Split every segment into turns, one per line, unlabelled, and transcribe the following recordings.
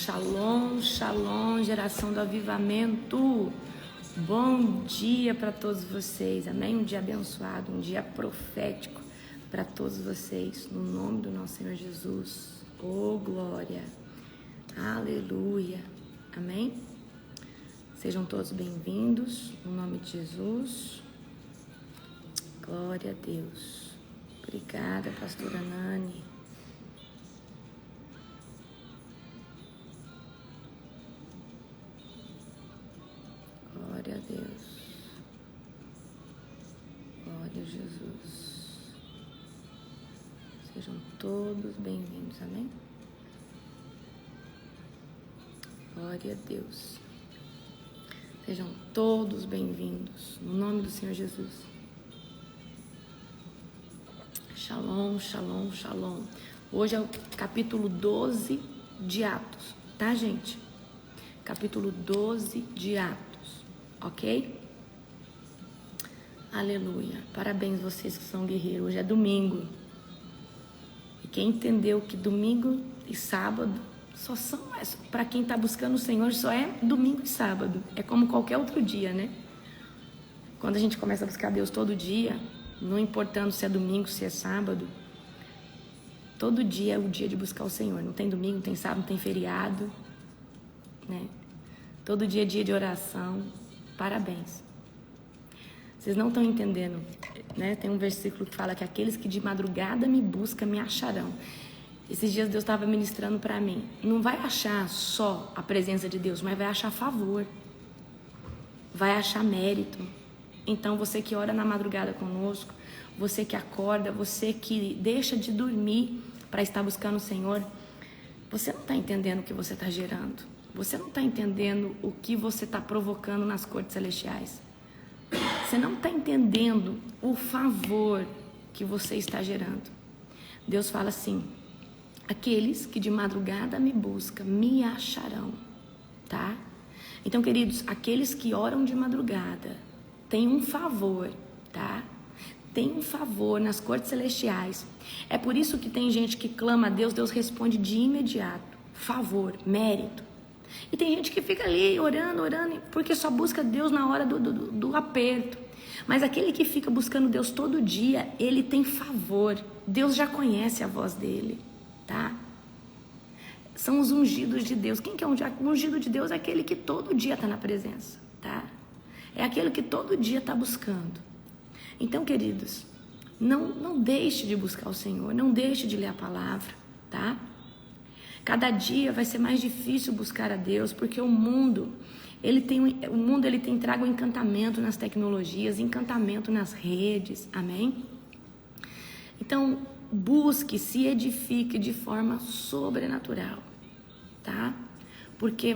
Shalom, shalom, geração do avivamento. Bom dia para todos vocês, amém? Um dia abençoado, um dia profético para todos vocês, no nome do nosso Senhor Jesus. Oh, glória, aleluia, amém? Sejam todos bem-vindos, no nome de Jesus. Glória a Deus. Obrigada, pastora Nani. Glória a Deus. Glória a Jesus. Sejam todos bem-vindos, amém? Glória a Deus. Sejam todos bem-vindos, no nome do Senhor Jesus. Shalom, shalom, shalom. Hoje é o capítulo 12 de Atos, tá, gente? Capítulo 12 de Atos, ok? Aleluia. Parabéns vocês que são guerreiros. Hoje é domingo. E quem entendeu que domingo e sábado só são, para quem está buscando o Senhor, só é domingo e sábado. É como qualquer outro dia, né? Quando a gente começa a buscar Deus todo dia, não importando se é domingo, se é sábado, todo dia é o dia de buscar o Senhor. Não tem domingo, não tem sábado, não tem feriado, né? Todo dia é dia de oração. Parabéns. Vocês não estão entendendo, né? Tem um versículo que fala que aqueles que de madrugada me buscam, me acharão. Esses dias Deus estava ministrando para mim. Não vai achar só a presença de Deus, mas vai achar favor. Vai achar mérito. Então, você que ora na madrugada conosco, você que acorda, você que deixa de dormir para estar buscando o Senhor, você não está entendendo o que você está gerando. Você não está entendendo o que você está provocando nas cortes celestiais. Você não está entendendo o favor que você está gerando. Deus fala assim: aqueles que de madrugada me buscam, me acharão, tá? Então, queridos, aqueles que oram de madrugada, tem um favor, tá? Tem um favor nas cortes celestiais. É por isso que tem gente que clama a Deus, Deus responde de imediato. Favor, mérito. E tem gente que fica ali orando, porque só busca Deus na hora do aperto. Mas aquele que fica buscando Deus todo dia, ele tem favor. Deus já conhece a voz dele, tá? São os ungidos de Deus. Quem que é o ungido de Deus? É aquele que todo dia está na presença, tá? É aquele que todo dia está buscando. Então, queridos, não deixe de buscar o Senhor, não deixe de ler a palavra, tá? Cada dia vai ser mais difícil buscar a Deus, porque o mundo, ele tem trago um encantamento nas tecnologias, encantamento nas redes, amém? Então, busque, se edifique de forma sobrenatural, tá? Porque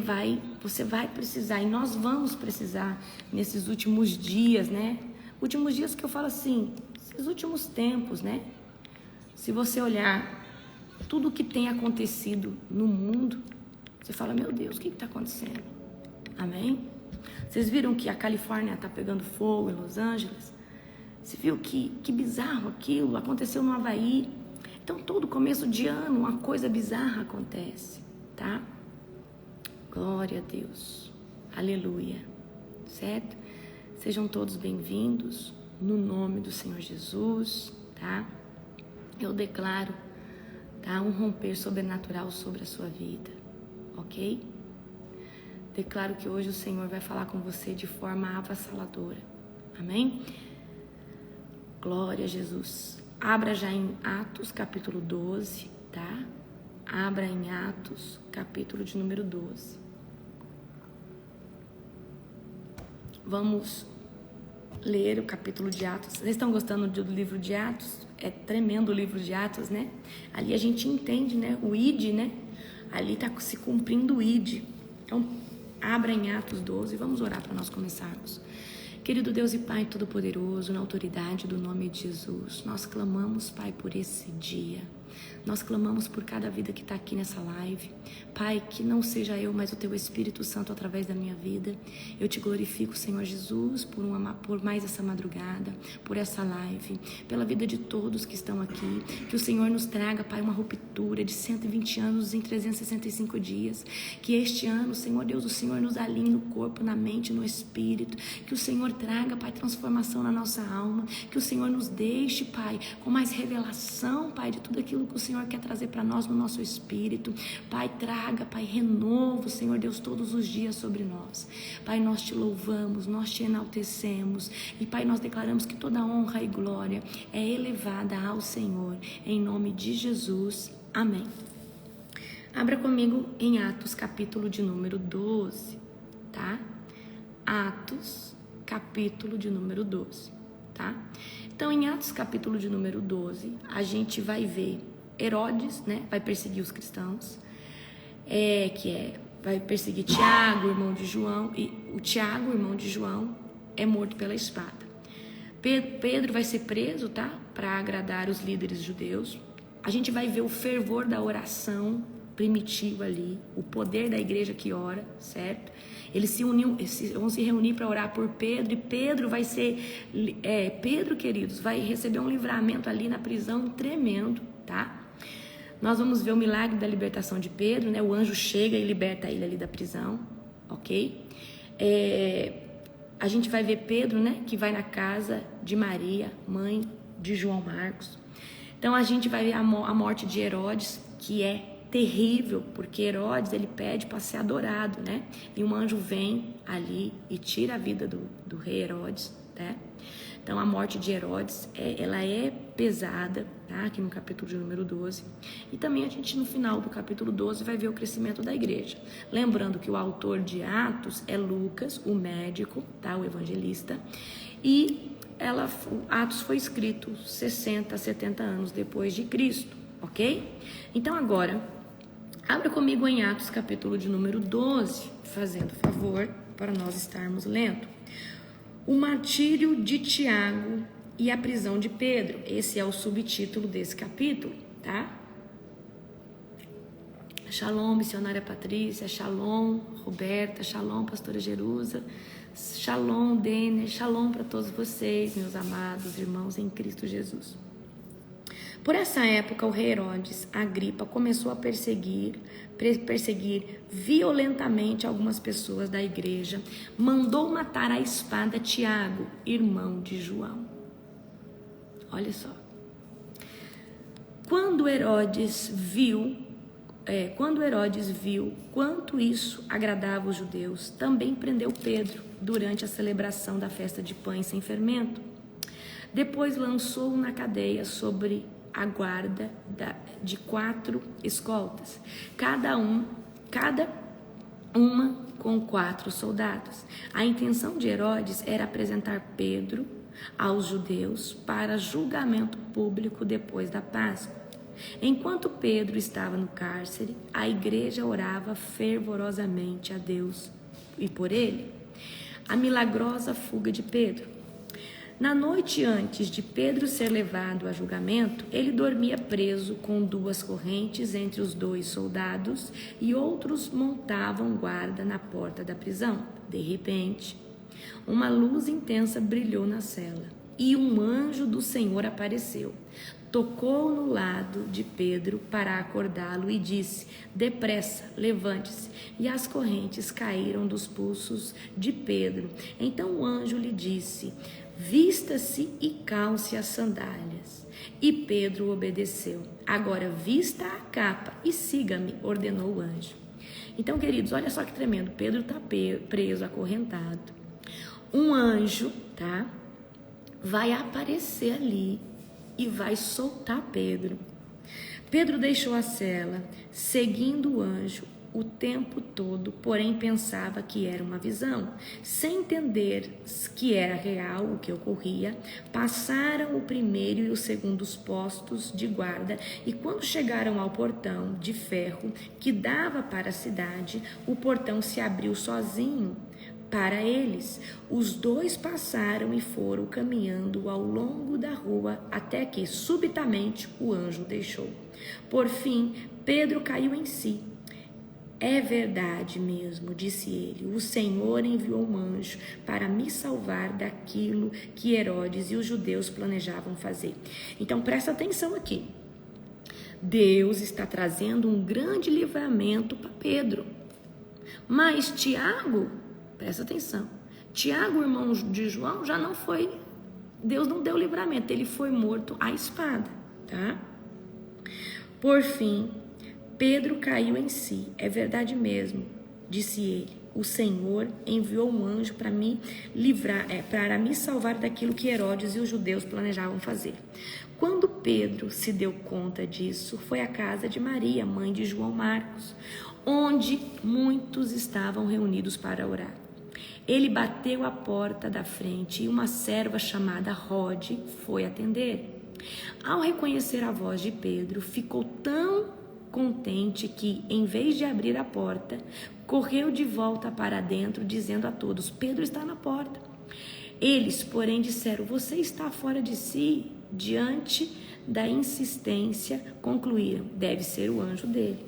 você vai precisar, e nós vamos precisar nesses últimos dias, né? Últimos dias que eu falo assim, esses últimos tempos, né? Se você olhar tudo o que tem acontecido no mundo, você fala, meu Deus, o que está acontecendo? Amém? Vocês viram que a Califórnia está pegando fogo em Los Angeles? Você viu que bizarro aquilo? Aconteceu no Havaí. Então, todo começo de ano, uma coisa bizarra acontece, tá? Glória a Deus. Aleluia. Certo? Sejam todos bem-vindos no nome do Senhor Jesus, tá? Eu declaro, tá? Um romper sobrenatural sobre a sua vida, ok? Declaro que hoje o Senhor vai falar com você de forma avassaladora. Amém? Glória a Jesus. Abra já em Atos, capítulo 12, tá? Abra em Atos, capítulo de número 12. Vamos ler o capítulo de Atos. Vocês estão gostando do livro de Atos? É tremendo o livro de Atos, né? Ali a gente entende, né? O ID, né? Ali está se cumprindo o ID. Então, abra em Atos 12 e vamos orar para nós começarmos. Querido Deus e Pai Todo-Poderoso, na autoridade do nome de Jesus, nós clamamos, Pai, por esse dia. Nós clamamos por cada vida que está aqui nessa live. Pai, que não seja eu, mas o Teu Espírito Santo através da minha vida. Eu Te glorifico, Senhor Jesus, por mais essa madrugada, por essa live, pela vida de todos que estão aqui. Que o Senhor nos traga, Pai, uma ruptura de 120 anos em 365 dias. Que este ano, Senhor Deus, o Senhor nos alinhe no corpo, na mente, no espírito. Que o Senhor traga, Pai, transformação na nossa alma. Que o Senhor nos deixe, Pai, com mais revelação, Pai, de tudo aquilo que o Senhor quer trazer para nós no nosso espírito. Pai, traga, Pai, renovo, Senhor Deus, todos os dias sobre nós. Pai, nós Te louvamos, nós Te enaltecemos. E, Pai, nós declaramos que toda honra e glória é elevada ao Senhor. Em nome de Jesus. Amém. Abra comigo em Atos, capítulo de número 12, tá? Atos, capítulo de número 12, tá? Então, em Atos, capítulo de número 12, a gente vai ver Herodes, né? Vai perseguir os cristãos, vai perseguir Tiago, irmão de João, e o Tiago, irmão de João, é morto pela espada. Pedro vai ser preso, tá? Para agradar os líderes judeus. A gente vai ver o fervor da oração primitiva ali, o poder da igreja que ora, certo? Eles vão se reunir para orar por Pedro, e Pedro vai ser, Pedro, queridos, vai receber um livramento ali na prisão tremendo, tá? Nós vamos ver o milagre da libertação de Pedro, né? O anjo chega e liberta ele ali da prisão, ok? A gente vai ver Pedro, né? Que vai na casa de Maria, mãe de João Marcos. Então a gente vai ver a morte de Herodes, que é terrível, porque Herodes, ele pede para ser adorado, né? E um anjo vem ali e tira a vida do rei Herodes, né? Então a morte de Herodes, ela é pesada, tá? Aqui no capítulo de número 12. E também a gente no final do capítulo 12 vai ver o crescimento da igreja. Lembrando que o autor de Atos é Lucas, o médico, tá? O evangelista. E Atos foi escrito 60, 70 anos depois de Cristo, ok? Então agora, abra comigo em Atos capítulo de número 12, fazendo favor para nós estarmos lendo. O martírio de Tiago e a prisão de Pedro. Esse é o subtítulo desse capítulo, tá? Shalom, missionária Patrícia, shalom, Roberta, shalom, pastora Jerusa, shalom, Denner, shalom para todos vocês, meus amados irmãos em Cristo Jesus. Por essa época, o rei Herodes Agripa começou a perseguir violentamente algumas pessoas da igreja, mandou matar à espada Tiago, irmão de João. Olha só. Quando Herodes viu quanto isso agradava os judeus, também prendeu Pedro durante a celebração da festa de pães sem fermento. Depois lançou-o na cadeia sobre a guarda de 4 escoltas, cada uma com 4 soldados. A intenção de Herodes era apresentar Pedro aos judeus para julgamento público depois da Páscoa. Enquanto Pedro estava no cárcere, a igreja orava fervorosamente a Deus e por ele. A milagrosa fuga de Pedro. Na noite antes de Pedro ser levado a julgamento, ele dormia preso com 2 correntes entre os 2 soldados e outros montavam guarda na porta da prisão. De repente, uma luz intensa brilhou na cela e um anjo do Senhor apareceu. Tocou no lado de Pedro para acordá-lo e disse: depressa, levante-se. E as correntes caíram dos pulsos de Pedro. Então o anjo lhe disse: vista-se e calce as sandálias. E Pedro obedeceu. Agora vista a capa e siga-me, ordenou o anjo. Então, queridos, olha só que tremendo. Pedro está preso, acorrentado. Um anjo, tá? Vai aparecer ali e vai soltar Pedro. Pedro deixou a cela, seguindo o anjo o tempo todo, porém pensava que era uma visão. Sem entender que era real o que ocorria, passaram o primeiro e o segundo postos de guarda, e quando chegaram ao portão de ferro que dava para a cidade, o portão se abriu sozinho para eles. Os dois passaram e foram caminhando ao longo da rua até que, subitamente, o anjo deixou. Por fim, Pedro caiu em si. É verdade mesmo, disse ele, o Senhor enviou um anjo para me salvar daquilo que Herodes e os judeus planejavam fazer. Então presta atenção aqui. Deus está trazendo um grande livramento para Pedro. Mas Tiago, presta atenção, Tiago, irmão de João, já não foi, Deus não deu livramento, ele foi morto à espada, tá? Por fim, Pedro caiu em si. É verdade mesmo, disse ele. O Senhor enviou um anjo para me livrar, para me salvar daquilo que Herodes e os judeus planejavam fazer. Quando Pedro se deu conta disso, foi à casa de Maria, mãe de João Marcos, onde muitos estavam reunidos para orar. Ele bateu à porta da frente e uma serva chamada Rode foi atender. Ao reconhecer a voz de Pedro, ficou tão contente que, em vez de abrir a porta, correu de volta para dentro, dizendo a todos: Pedro está na porta. Eles, porém, disseram: você está fora de si. Diante da insistência, concluíram: deve ser o anjo dele.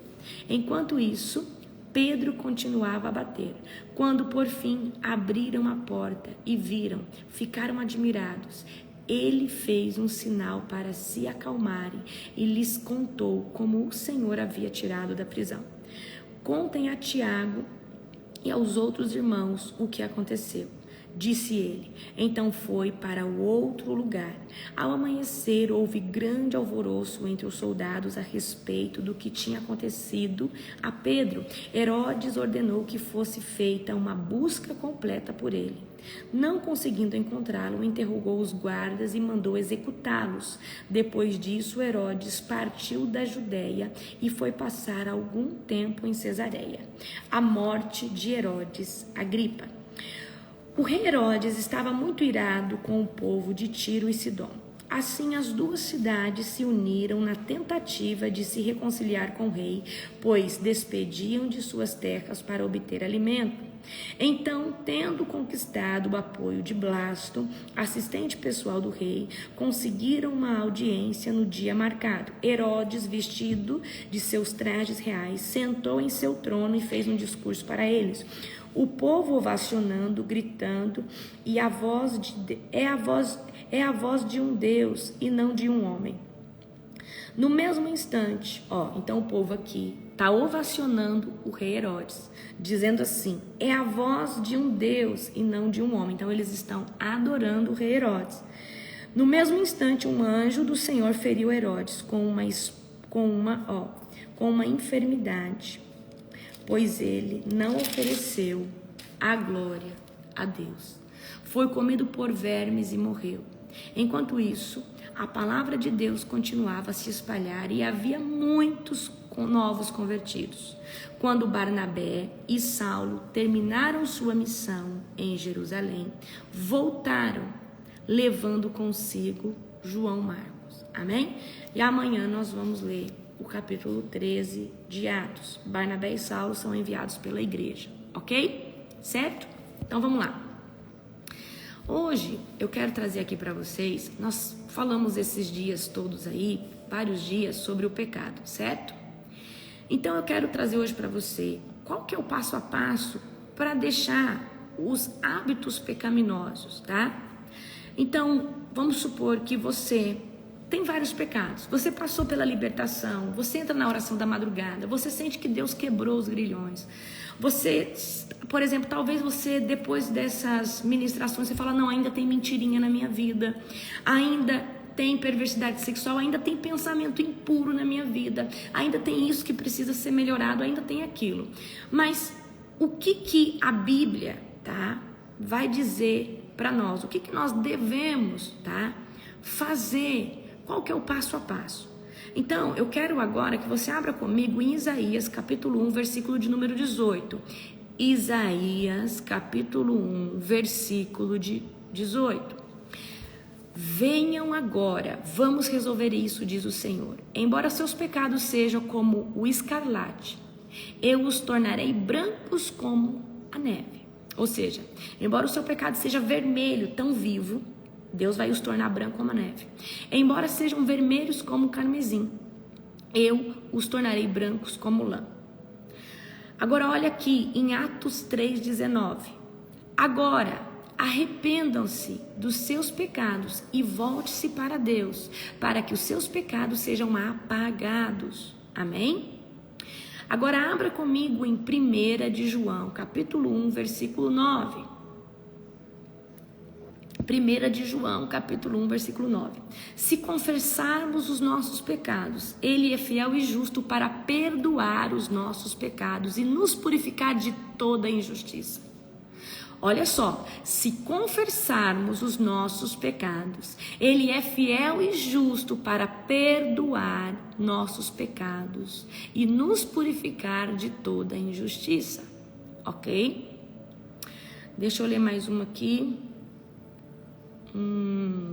Enquanto isso, Pedro continuava a bater. Quando, por fim, abriram a porta e viram, ficaram admirados. Ele fez um sinal para se acalmarem e lhes contou como o Senhor havia tirado da prisão. Contem a Tiago e aos outros irmãos o que aconteceu, disse ele. Então foi para o outro lugar. Ao amanhecer, houve grande alvoroço entre os soldados a respeito do que tinha acontecido a Pedro. Herodes ordenou que fosse feita uma busca completa por ele. Não conseguindo encontrá-lo, interrogou os guardas e mandou executá-los. Depois disso, Herodes partiu da Judéia e foi passar algum tempo em Cesareia. A morte de Herodes Agripa. O rei Herodes estava muito irado com o povo de Tiro e Sidom. Assim, as duas cidades se uniram na tentativa de se reconciliar com o rei, pois despediam de suas terras para obter alimento. Então, tendo conquistado o apoio de Blasto, assistente pessoal do rei, conseguiram uma audiência no dia marcado. Herodes, vestido de seus trajes reais, sentou em seu trono e fez um discurso para eles. O povo ovacionando, gritando, e a voz é a voz de um Deus e não de um homem. No mesmo instante, então o povo aqui está ovacionando o rei Herodes, dizendo assim: é a voz de um Deus e não de um homem. Então eles estão adorando o rei Herodes. No mesmo instante, um anjo do Senhor feriu Herodes com uma enfermidade, pois ele não ofereceu a glória a Deus. Foi comido por vermes e morreu. Enquanto isso, a palavra de Deus continuava a se espalhar e havia muitos novos convertidos. Quando Barnabé e Saulo terminaram sua missão em Jerusalém, voltaram, levando consigo João Marcos. Amém? E amanhã nós vamos ler o capítulo 13 de Atos. Barnabé e Saulo são enviados pela igreja, ok? Certo? Então vamos lá. Hoje eu quero trazer aqui para vocês, nós falamos esses dias todos aí, vários dias, sobre o pecado, certo? Então eu quero trazer hoje para você qual que é o passo a passo para deixar os hábitos pecaminosos, tá? Então vamos supor que você tem vários pecados, você passou pela libertação, você entra na oração da madrugada, você sente que Deus quebrou os grilhões, você, por exemplo, talvez você depois dessas ministrações, você fala: não, ainda tem mentirinha na minha vida, ainda tem perversidade sexual, ainda tem pensamento impuro na minha vida, ainda tem isso que precisa ser melhorado, ainda tem aquilo. Mas o que a Bíblia, tá, vai dizer para nós? O que nós devemos, tá, fazer? Qual que é o passo a passo? Então, eu quero agora que você abra comigo em Isaías, capítulo 1, versículo de número 18. Isaías, capítulo 1, versículo de 18. Venham agora, vamos resolver isso, diz o Senhor. Embora seus pecados sejam como o escarlate, eu os tornarei brancos como a neve. Ou seja, embora o seu pecado seja vermelho, tão vivo, Deus vai os tornar branco como a neve. Embora sejam vermelhos como o carmesim, eu os tornarei brancos como lã. Agora olha aqui em Atos 3,19. Agora arrependam-se dos seus pecados e volte-se para Deus, para que os seus pecados sejam apagados. Amém? Agora abra comigo em 1 de João, capítulo 1, versículo 9. 1 de João, capítulo 1, versículo 9. Se confessarmos os nossos pecados, Ele é fiel e justo para perdoar os nossos pecados e nos purificar de toda injustiça. Olha só, se confessarmos os nossos pecados, Ele é fiel e justo para perdoar nossos pecados e nos purificar de toda injustiça. Ok? Deixa eu ler mais uma aqui.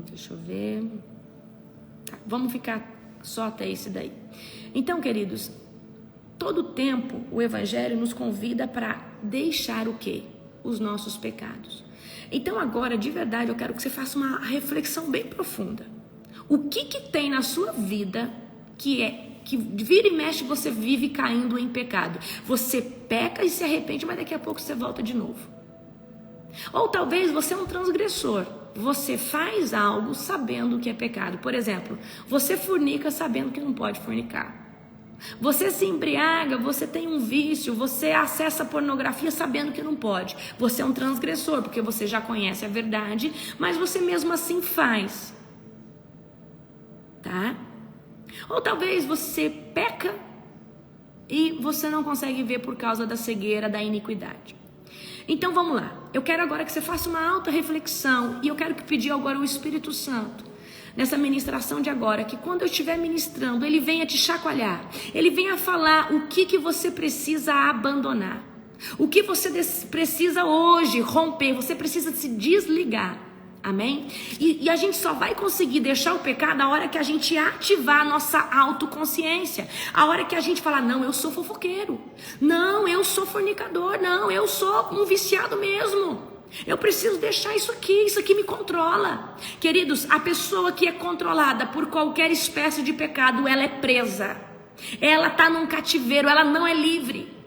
Deixa eu ver. Tá, vamos ficar só até esse daí. Então, queridos, todo tempo o Evangelho nos convida para deixar o quê? Os nossos pecados. Então agora, de verdade, eu quero que você faça uma reflexão bem profunda. O que tem na sua vida que vira e mexe você vive caindo em pecado? Você peca e se arrepende, mas daqui a pouco você volta de novo. Ou talvez você é um transgressor. Você faz algo sabendo que é pecado. Por exemplo, você fornica sabendo que não pode fornicar. Você se embriaga, você tem um vício, você acessa pornografia sabendo que não pode. Você é um transgressor, porque você já conhece a verdade, mas você mesmo assim faz. Tá? Ou talvez você peca e você não consegue ver por causa da cegueira, da iniquidade. Então vamos lá, eu quero agora que você faça uma alta reflexão e eu quero que pedir agora o Espírito Santo, nessa ministração de agora, que quando eu estiver ministrando, ele venha te chacoalhar, ele venha falar o que você precisa abandonar, o que você precisa hoje romper, você precisa se desligar. Amém? E a gente só vai conseguir deixar o pecado a hora que a gente ativar a nossa autoconsciência. A hora que a gente falar, não, eu sou fofoqueiro. Não, eu sou fornicador. Não, eu sou um viciado mesmo. Eu preciso deixar isso aqui me controla. Queridos, a pessoa que é controlada por qualquer espécie de pecado, ela é presa. Ela está num cativeiro, ela não é livre.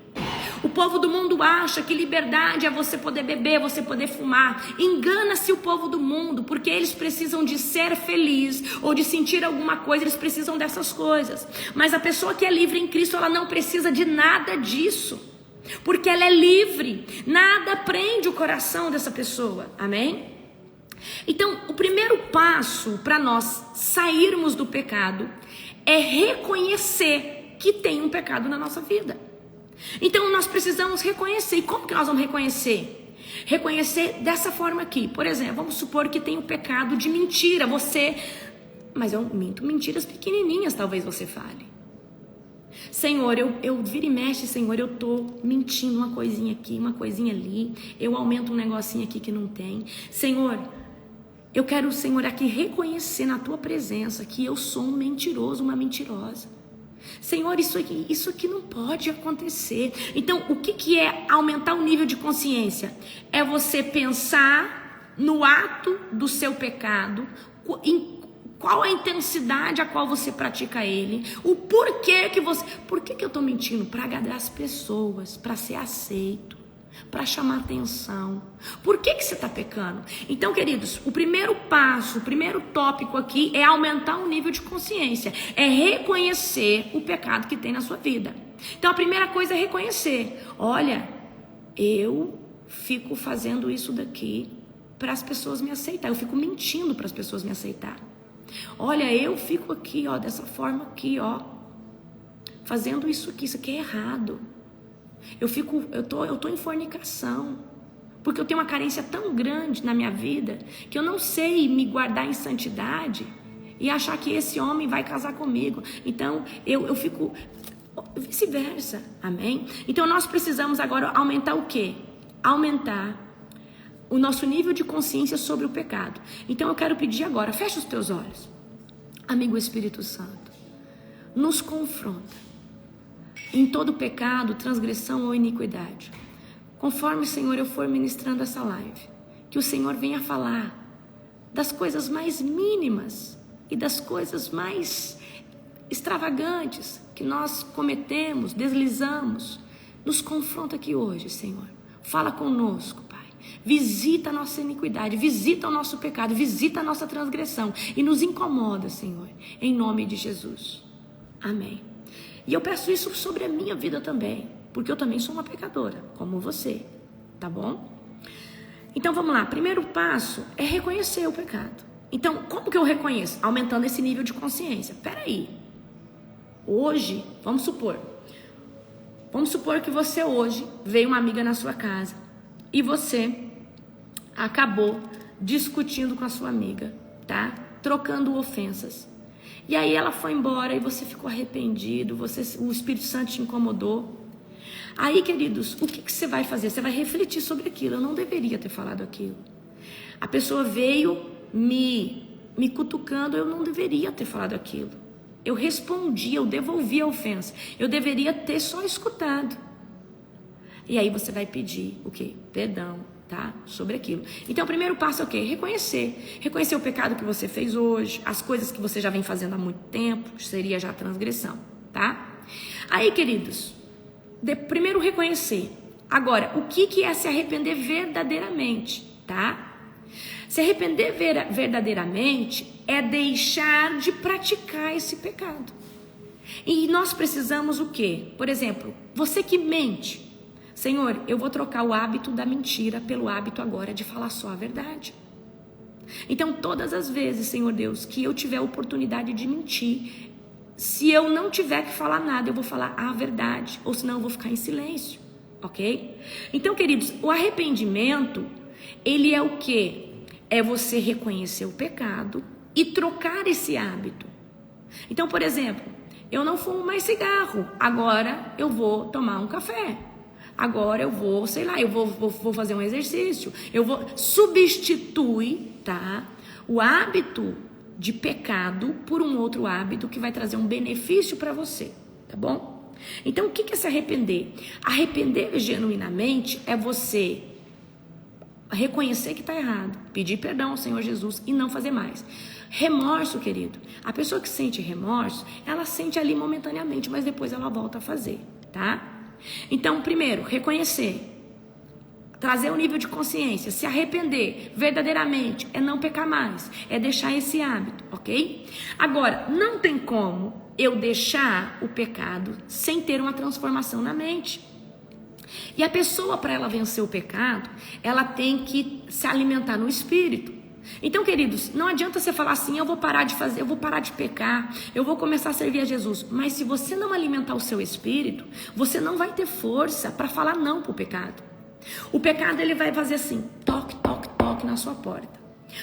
O povo do mundo acha que liberdade é você poder beber, você poder fumar. Engana-se o povo do mundo, porque eles precisam de ser feliz ou de sentir alguma coisa, eles precisam dessas coisas. Mas a pessoa que é livre em Cristo, ela não precisa de nada disso, porque ela é livre. Nada prende o coração dessa pessoa. Amém? Então, o primeiro passo para nós sairmos do pecado é reconhecer que tem um pecado na nossa vida. Então nós precisamos reconhecer. E como que nós vamos reconhecer? Reconhecer dessa forma aqui. Por exemplo, vamos supor que tem o pecado de mentira. Mas eu minto mentiras pequenininhas, talvez você fale. Senhor, eu vira e mexe, Senhor, eu tô mentindo uma coisinha aqui, uma coisinha ali. Eu aumento um negocinho aqui que não tem. Senhor, eu quero, Senhor, aqui reconhecer na tua presença que eu sou um mentiroso, uma mentirosa. Senhor, isso aqui não pode acontecer. Então, o que é aumentar o nível de consciência? É você pensar no ato do seu pecado, em qual a intensidade a qual você pratica ele, o porquê que você... Por que eu estou mentindo? Para agradar as pessoas, para ser aceito, para chamar atenção. Por que você está pecando? Então, queridos, o primeiro passo, o primeiro tópico aqui é aumentar o nível de consciência, é reconhecer o pecado que tem na sua vida. Então, a primeira coisa é reconhecer. Olha, eu fico fazendo isso daqui para as pessoas me aceitarem. Eu fico mentindo para as pessoas me aceitarem. Olha, eu fico aqui, ó, dessa forma aqui, ó, fazendo isso aqui é errado. Eu tô em fornicação, porque eu tenho uma carência tão grande na minha vida, que eu não sei me guardar em santidade e achar que esse homem vai casar comigo. Então, eu fico vice-versa, amém? Então, nós precisamos agora aumentar o quê? Aumentar o nosso nível de consciência sobre o pecado. Então, eu quero pedir agora, fecha os teus olhos. Amigo Espírito Santo, nos confronta em todo pecado, transgressão ou iniquidade. conforme, Senhor, eu for ministrando essa live, que o Senhor venha falar das coisas mais mínimas e das coisas mais extravagantes que nós cometemos, deslizamos. Nos confronta aqui hoje, Senhor. Fala conosco, Pai. Visita a nossa iniquidade, visita o nosso pecado, visita a nossa transgressão e nos incomoda, Senhor, em nome de Jesus. Amém. E eu peço isso sobre a minha vida também, porque eu também sou uma pecadora, como você, tá bom? Então vamos lá, primeiro passo é reconhecer o pecado. Então, como que eu reconheço? Aumentando esse nível de consciência. Peraí, hoje, vamos supor que você hoje veio uma amiga na sua casa e você acabou discutindo com a sua amiga, tá? Trocando ofensas. E aí ela foi embora e você ficou arrependido, o Espírito Santo te incomodou. Aí, queridos, o que você vai fazer? Você vai refletir sobre aquilo. Eu não deveria ter falado aquilo. A pessoa veio me cutucando, eu não deveria ter falado aquilo. Eu respondi, eu devolvi a ofensa. Eu deveria ter só escutado. E aí você vai pedir o quê? Perdão, tá? Sobre aquilo. Então o primeiro passo é o quê? Reconhecer. Reconhecer o pecado que você fez hoje, as coisas que você já vem fazendo há muito tempo, seria já transgressão, tá? Aí, queridos, primeiro reconhecer. Agora, o que é se arrepender verdadeiramente, tá? Se arrepender verdadeiramente é deixar de praticar esse pecado. E nós precisamos o quê? Por exemplo, você que mente. Senhor, eu vou trocar o hábito da mentira pelo hábito agora de falar só a verdade. Então, todas as vezes, Senhor Deus, que eu tiver a oportunidade de mentir, se eu não tiver que falar nada, eu vou falar a verdade, ou senão eu vou ficar em silêncio, ok? Então, queridos, o arrependimento, ele é o quê? É você reconhecer o pecado e trocar esse hábito. Então, por exemplo, eu não fumo mais cigarro, agora eu vou tomar um café. Agora eu vou, sei lá, eu vou fazer um exercício. Eu vou substituir, tá, o hábito de pecado por um outro hábito que vai trazer um benefício para você, tá bom? Então, o que é se arrepender? Arrepender genuinamente é você reconhecer que está errado, pedir perdão ao Senhor Jesus e não fazer mais. Remorso, querido. A pessoa que sente remorso, ela sente ali momentaneamente, mas depois ela volta a fazer, tá? Então, primeiro, reconhecer, trazer o nível de consciência, se arrepender verdadeiramente, é não pecar mais, é deixar esse hábito, ok? Agora, não tem como eu deixar o pecado sem ter uma transformação na mente. E a pessoa, para ela vencer o pecado, ela tem que se alimentar no espírito. Então, queridos, não adianta você falar assim, eu vou parar de fazer, eu vou parar de pecar, eu vou começar a servir a Jesus. Mas se você não alimentar o seu espírito, você não vai ter força para falar não pro pecado. O pecado, ele vai fazer assim, toque, toque, toque na sua porta.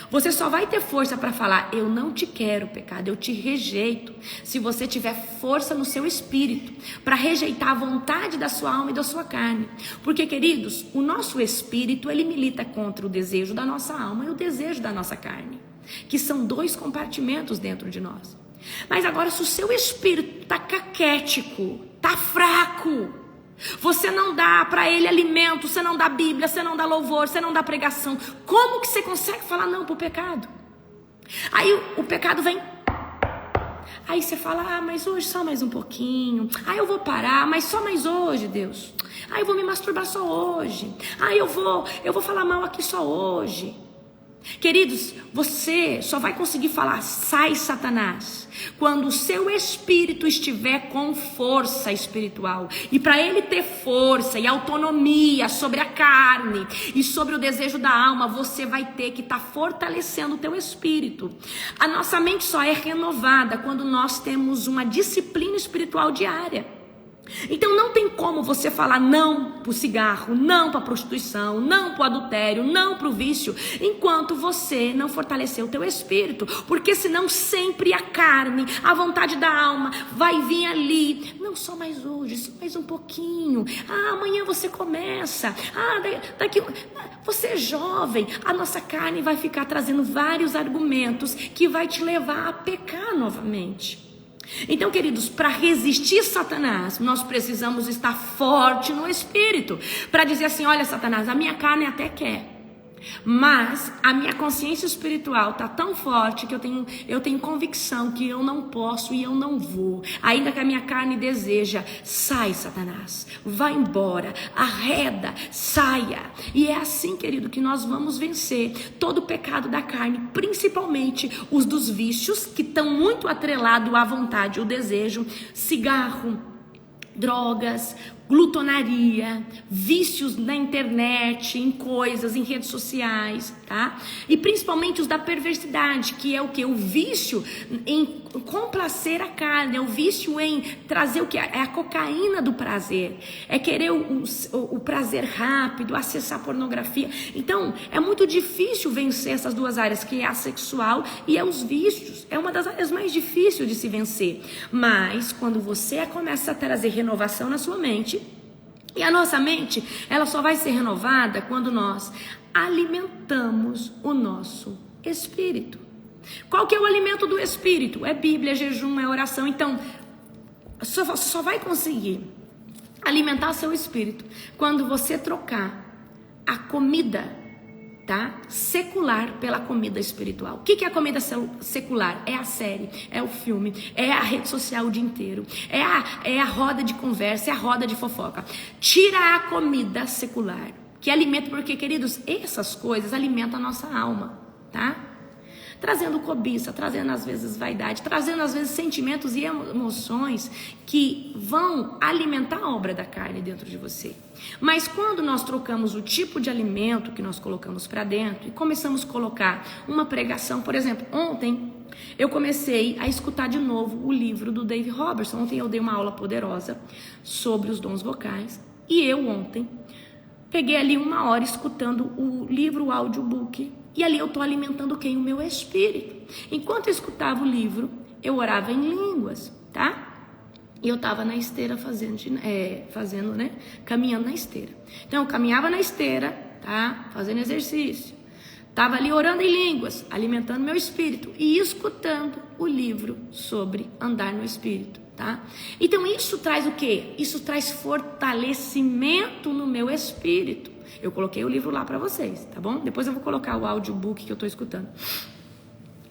Você só vai ter força para falar, eu não te quero, pecado, eu te rejeito, se você tiver força no seu espírito, para rejeitar a vontade da sua alma e da sua carne. Porque, queridos, o nosso espírito, ele milita contra o desejo da nossa alma e o desejo da nossa carne, que são dois compartimentos dentro de nós. Mas agora, se o seu espírito está caquético, está fraco, você não dá para ele alimento, você não dá Bíblia, você não dá louvor, você não dá pregação, como que você consegue falar não pro pecado? Aí o pecado vem, aí você fala, mas hoje só mais um pouquinho, eu vou parar, mas só mais hoje, Deus, eu vou me masturbar só hoje, eu vou falar mal aqui só hoje. Queridos, você só vai conseguir falar sai Satanás quando o seu espírito estiver com força espiritual. E para ele ter força e autonomia sobre a carne e sobre o desejo da alma, você vai ter que estar fortalecendo o teu espírito. A nossa mente só é renovada quando nós temos uma disciplina espiritual diária. Então não tem como você falar não pro cigarro, não pra prostituição, não pro adultério, não pro vício, enquanto você não fortalecer o teu espírito, porque senão sempre a carne, a vontade da alma vai vir ali, não só mais hoje, só mais um pouquinho, amanhã você começa, daqui você é jovem, a nossa carne vai ficar trazendo vários argumentos que vai te levar a pecar novamente. Então, queridos, para resistir Satanás, nós precisamos estar forte no espírito, para dizer assim: olha, Satanás, a minha carne até quer, mas a minha consciência espiritual está tão forte que eu tenho convicção que eu não posso e eu não vou, ainda que a minha carne deseja. Sai, Satanás, vai embora, arreda, saia. E é assim, querido, que nós vamos vencer todo o pecado da carne, principalmente os dos vícios, que estão muito atrelados à vontade, o desejo: cigarro, drogas, glutonaria, vícios na internet, em coisas, em redes sociais, tá? E principalmente os da perversidade, que é o que? O vício em complacer a carne, é o vício em trazer o que? É a cocaína do prazer, é querer o prazer rápido, acessar pornografia. Então, é muito difícil vencer essas duas áreas, que é a sexual e é os vícios. É uma das áreas mais difíceis de se vencer. Mas, quando você começa a trazer renovação na sua mente, e a nossa mente, ela só vai ser renovada quando nós alimentamos o nosso espírito. Qual que é o alimento do espírito? É Bíblia, é jejum, é oração. Então, só vai conseguir alimentar seu espírito quando você trocar a comida, tá, secular pela comida espiritual. O que é a comida secular? É a série, é o filme, é a rede social o dia inteiro, é a roda de conversa, é a roda de fofoca. Tira a comida secular, que alimenta, porque, queridos, essas coisas alimentam a nossa alma, tá? Trazendo cobiça, trazendo às vezes vaidade, trazendo às vezes sentimentos e emoções que vão alimentar a obra da carne dentro de você. Mas quando nós trocamos o tipo de alimento que nós colocamos para dentro e começamos a colocar uma pregação, por exemplo, ontem eu comecei a escutar de novo o livro do Dave Robertson. Ontem eu dei uma aula poderosa sobre os dons vocais e eu ontem peguei ali 1 hora escutando o livro, o audiobook. E ali eu estou alimentando quem? O meu espírito. Enquanto eu escutava o livro, eu orava em línguas, tá? E eu estava na esteira fazendo, né? Caminhando na esteira. Então eu caminhava na esteira, tá? Fazendo exercício. Estava ali orando em línguas, alimentando meu espírito e escutando o livro sobre andar no espírito, tá? Então isso traz o quê? Isso traz fortalecimento no meu espírito. Eu coloquei o livro lá para vocês, tá bom? Depois eu vou colocar o audiobook que eu tô escutando.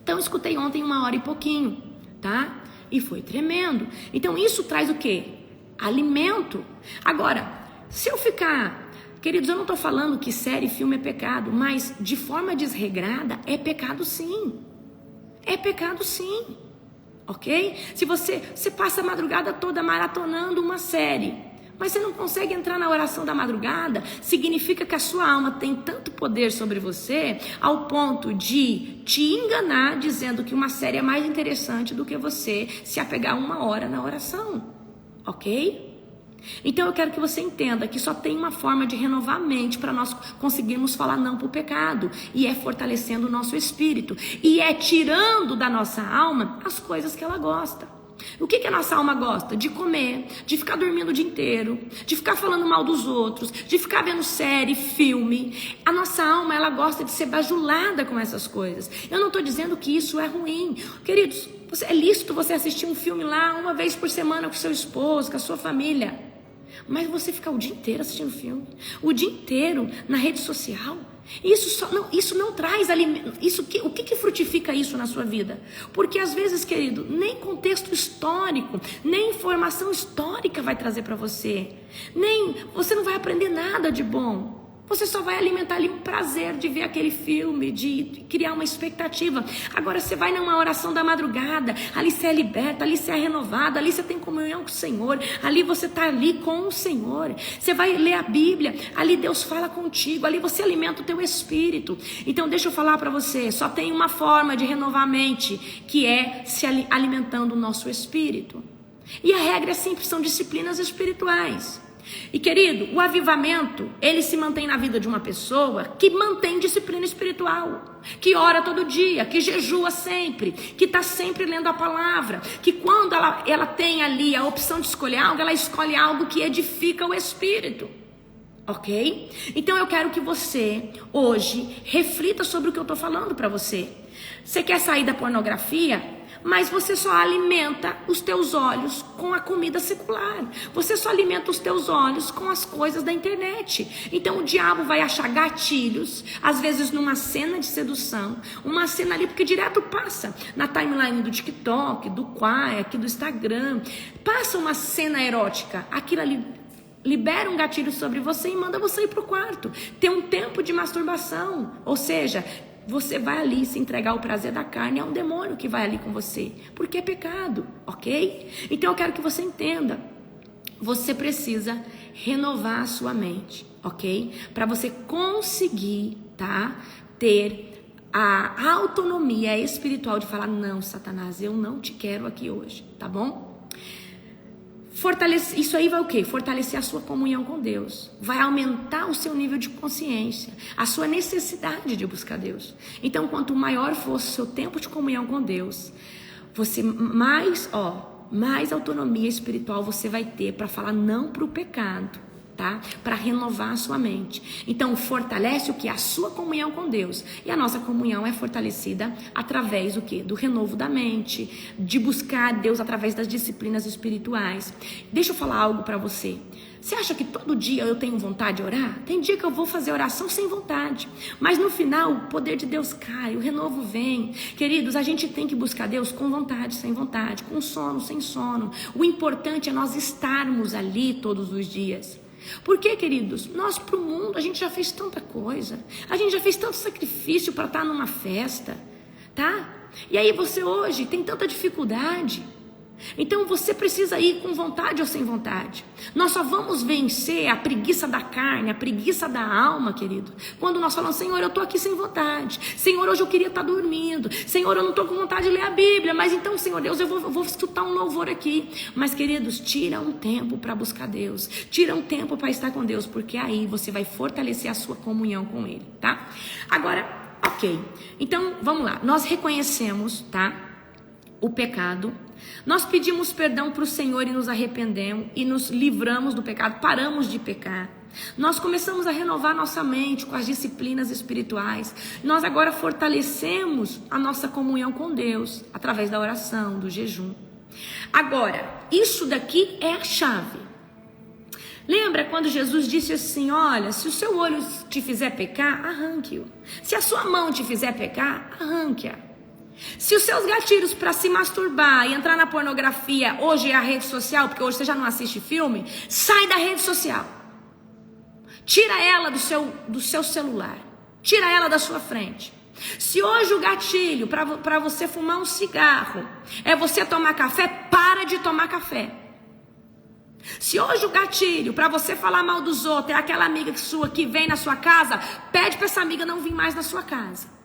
Então eu escutei ontem 1 hora e pouquinho, tá? E foi tremendo. Então isso traz o quê? Alimento. Agora, se eu ficar... Queridos, eu não tô falando que série e filme é pecado, mas de forma desregrada é pecado sim. É pecado sim. Ok? Se você passa a madrugada toda maratonando uma série, mas você não consegue entrar na oração da madrugada, significa que a sua alma tem tanto poder sobre você, ao ponto de te enganar, dizendo que uma série é mais interessante do que você se apegar 1 hora na oração, ok? Então eu quero que você entenda que só tem uma forma de renovar a mente para nós conseguirmos falar não para o pecado, e é fortalecendo o nosso espírito, e é tirando da nossa alma as coisas que ela gosta. O que a nossa alma gosta? De comer, de ficar dormindo o dia inteiro, de ficar falando mal dos outros, de ficar vendo série, filme. A nossa alma, ela gosta de ser bajulada com essas coisas. Eu não estou dizendo que isso é ruim. Queridos, é lícito você assistir um filme lá 1 vez por semana com seu esposo, com a sua família. Mas você ficar o dia inteiro assistindo filme, o dia inteiro na rede social, isso não traz alimento. O que frutifica isso na sua vida? Porque às vezes, querido, nem contexto histórico, nem informação histórica vai trazer para você. Você não vai aprender nada de bom. Você só vai alimentar ali um prazer de ver aquele filme, de criar uma expectativa. Agora você vai numa oração da madrugada, ali você é liberta, ali você é renovado, ali você tem comunhão com o Senhor, ali você está ali com o Senhor. Você vai ler a Bíblia, ali Deus fala contigo, ali você alimenta o teu espírito. Então deixa eu falar para você, só tem uma forma de renovar a mente, que é se alimentando o nosso espírito. E a regra é simples, são disciplinas espirituais. E querido, o avivamento, ele se mantém na vida de uma pessoa que mantém disciplina espiritual, que ora todo dia, que jejua sempre, que está sempre lendo a palavra, que quando ela tem ali a opção de escolher algo, ela escolhe algo que edifica o espírito, ok? Então eu quero que você hoje reflita sobre o que eu estou falando para você. Você quer sair da pornografia? Mas você só alimenta os teus olhos com a comida secular. Você só alimenta os teus olhos com as coisas da internet. Então o diabo vai achar gatilhos, às vezes numa cena de sedução, uma cena ali, porque direto passa na timeline do TikTok, do Quai, aqui do Instagram, passa uma cena erótica, aquilo ali libera um gatilho sobre você e manda você ir pro quarto, ter um tempo de masturbação, ou seja, você vai ali se entregar ao prazer da carne, é um demônio que vai ali com você, porque é pecado, ok? Então eu quero que você entenda, você precisa renovar a sua mente, ok? Para você conseguir, tá? Ter a autonomia espiritual de falar, não, Satanás, eu não te quero aqui hoje, tá bom? Isso aí vai o quê? Fortalecer a sua comunhão com Deus. Vai aumentar o seu nível de consciência, a sua necessidade de buscar Deus. Então, quanto maior for o seu tempo de comunhão com Deus, você mais autonomia espiritual você vai ter para falar não para o pecado, tá? Para renovar a sua mente. Então, fortalece o que? A sua comunhão com Deus. E a nossa comunhão é fortalecida através do quê? Do renovo da mente, de buscar Deus através das disciplinas espirituais. Deixa eu falar algo para você. Você acha que todo dia eu tenho vontade de orar? Tem dia que eu vou fazer oração sem vontade. Mas no final, o poder de Deus cai, o renovo vem. Queridos, a gente tem que buscar Deus com vontade, sem vontade, com sono, sem sono. O importante é nós estarmos ali todos os dias. Porque, queridos, nós pro mundo, a gente já fez tanta coisa, a gente já fez tanto sacrifício para estar numa festa, tá? E aí você hoje tem tanta dificuldade. Então você precisa ir com vontade ou sem vontade. Nós só vamos vencer a preguiça da carne, a preguiça da alma, querido, quando nós falamos, Senhor, eu estou aqui sem vontade. Senhor, hoje eu queria estar dormindo. Senhor, eu não estou com vontade de ler a Bíblia. Mas então, Senhor Deus, eu vou escutar um louvor aqui. Mas, queridos, tira um tempo para buscar Deus. Tira um tempo para estar com Deus, porque aí você vai fortalecer a sua comunhão com Ele, tá? Agora, ok. Então, vamos lá. Nós reconhecemos, tá? O pecado. Nós pedimos perdão para o Senhor e nos arrependemos e nos livramos do pecado, paramos de pecar. Nós começamos a renovar nossa mente com as disciplinas espirituais. Nós agora fortalecemos a nossa comunhão com Deus através da oração, do jejum. Agora, isso daqui é a chave. Lembra quando Jesus disse assim, olha, se o seu olho te fizer pecar, arranque-o. Se a sua mão te fizer pecar, arranque-a. Se os seus gatilhos para se masturbar e entrar na pornografia hoje é a rede social, porque hoje você já não assiste filme, sai da rede social. Tira ela do seu celular. Tira ela da sua frente. Se hoje o gatilho para você fumar um cigarro é você tomar café, para de tomar café. Se hoje o gatilho para você falar mal dos outros é aquela amiga sua que vem na sua casa, pede para essa amiga não vir mais na sua casa.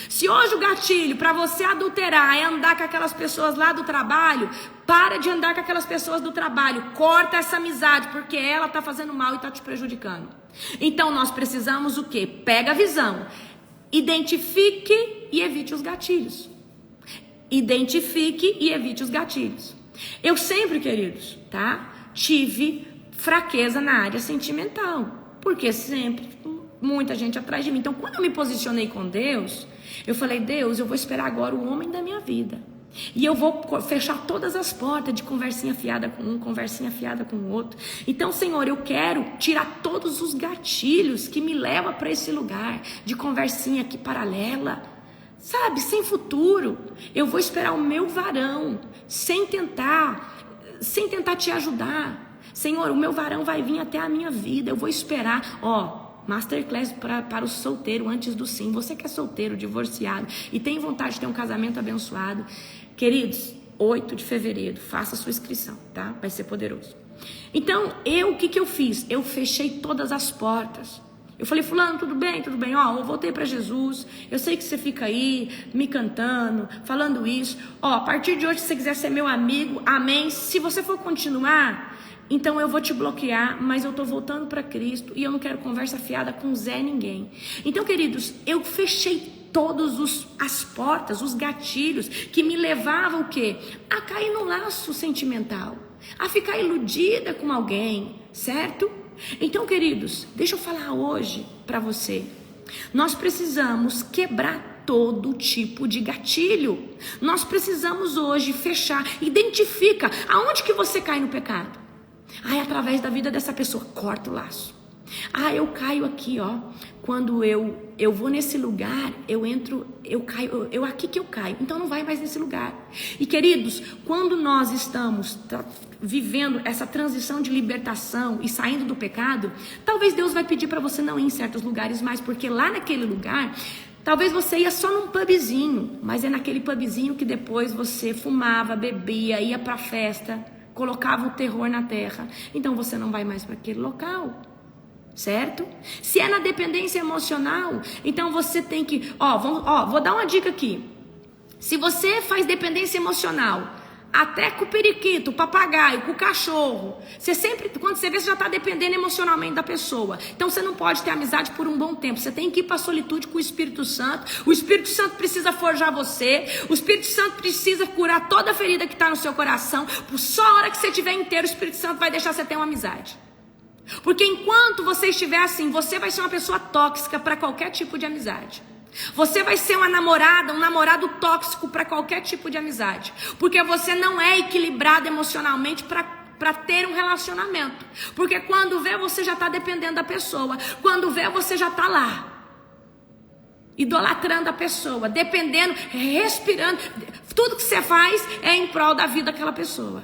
Se hoje o gatilho para você adulterar é andar com aquelas pessoas lá do trabalho, para de andar com aquelas pessoas do trabalho, corta essa amizade, porque ela está fazendo mal e está te prejudicando. Então nós precisamos o quê? Pega a visão, identifique e evite os gatilhos. Identifique e evite os gatilhos. Eu sempre, queridos, tá? Tive fraqueza na área sentimental, porque sempre muita gente atrás de mim. Então quando eu me posicionei com Deus, eu falei, Deus, eu vou esperar agora o homem da minha vida. E eu vou fechar todas as portas de conversinha fiada com um, conversinha fiada com o outro. Então, Senhor, eu quero tirar todos os gatilhos que me levam para esse lugar de conversinha aqui paralela. Sabe, sem futuro. Eu vou esperar o meu varão, sem tentar te ajudar. Senhor, o meu varão vai vir até a minha vida. Eu vou esperar, Masterclass para o solteiro antes do sim. Você que é solteiro, divorciado e tem vontade de ter um casamento abençoado, queridos, 8 de fevereiro, faça a sua inscrição, tá? Vai ser poderoso. Então, o que eu fiz? Eu fechei todas as portas. Eu falei, fulano, tudo bem? Tudo bem? Eu voltei para Jesus. Eu sei que você fica aí me cantando, falando isso. A partir de hoje, se você quiser ser meu amigo, amém. Se você for continuar, então eu vou te bloquear, mas eu tô voltando para Cristo e eu não quero conversa fiada com Zé ninguém. Então, queridos, eu fechei todas as portas, os gatilhos que me levavam o quê? A cair no laço sentimental, a ficar iludida com alguém, certo? Então, queridos, deixa eu falar hoje para você. Nós precisamos quebrar todo tipo de gatilho. Nós precisamos hoje fechar. Identifica aonde que você cai no pecado. Através da vida dessa pessoa, corta o laço. Eu caio aqui, ó. Quando eu vou nesse lugar, eu caio, aqui que eu caio. Então não vai mais nesse lugar. E queridos, quando nós estamos vivendo essa transição de libertação e saindo do pecado, talvez Deus vai pedir para você não ir em certos lugares mais, porque lá naquele lugar, talvez você ia só num pubzinho, mas é naquele pubzinho que depois você fumava, bebia, ia pra festa, colocava o terror na terra. Então você não vai mais para aquele local. Certo? Se é na dependência emocional, então você tem que, vou dar uma dica aqui. Se você faz dependência emocional, até com o periquito, o papagaio, com o cachorro, você sempre, quando você vê, você já está dependendo emocionalmente da pessoa. Então você não pode ter amizade por um bom tempo. Você tem que ir para a solitude com o Espírito Santo. O Espírito Santo precisa forjar você. O Espírito Santo precisa curar toda a ferida que está no seu coração. Por só a hora que você estiver inteiro, o Espírito Santo vai deixar você ter uma amizade. Porque enquanto você estiver assim, você vai ser uma pessoa tóxica para qualquer tipo de amizade. Você vai ser uma namorada, um namorado tóxico para qualquer tipo de amizade. Porque você não é equilibrado emocionalmente para ter um relacionamento. Porque quando vê, você já está dependendo da pessoa. Quando vê, você já está lá, idolatrando a pessoa, dependendo, respirando. Tudo que você faz é em prol da vida daquela pessoa.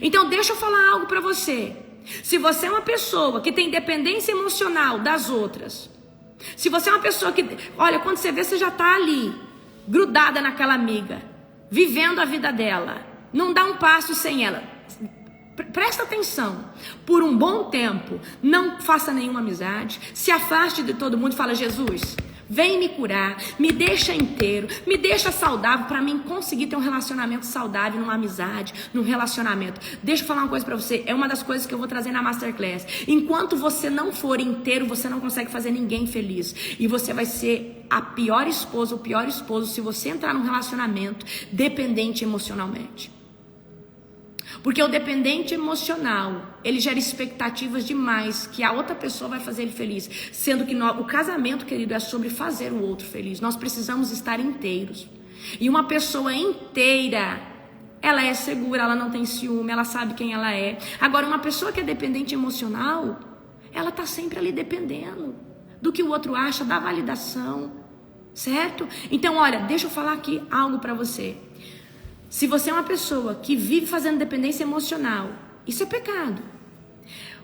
Então deixa eu falar algo para você. Se você é uma pessoa que tem dependência emocional das outras, se você é uma pessoa que, olha, quando você vê, você já está ali, grudada naquela amiga, vivendo a vida dela, não dá um passo sem ela. Presta atenção, por um bom tempo, não faça nenhuma amizade, se afaste de todo mundo e fala: Jesus, vem me curar, me deixa inteiro, me deixa saudável para mim conseguir ter um relacionamento saudável, numa amizade, num relacionamento. Deixa eu falar uma coisa para você, é uma das coisas que eu vou trazer na Masterclass. Enquanto você não for inteiro, você não consegue fazer ninguém feliz. E você vai ser a pior esposa, o pior esposo, se você entrar num relacionamento dependente emocionalmente. Porque o dependente emocional, ele gera expectativas demais que a outra pessoa vai fazer ele feliz. Sendo que o casamento, querido, é sobre fazer o outro feliz. Nós precisamos estar inteiros. E uma pessoa inteira, ela é segura, ela não tem ciúme, ela sabe quem ela é. Agora, uma pessoa que é dependente emocional, ela está sempre ali dependendo do que o outro acha, da validação. Certo? Então, olha, deixa eu falar aqui algo para você. Se você é uma pessoa que vive fazendo dependência emocional, isso é pecado.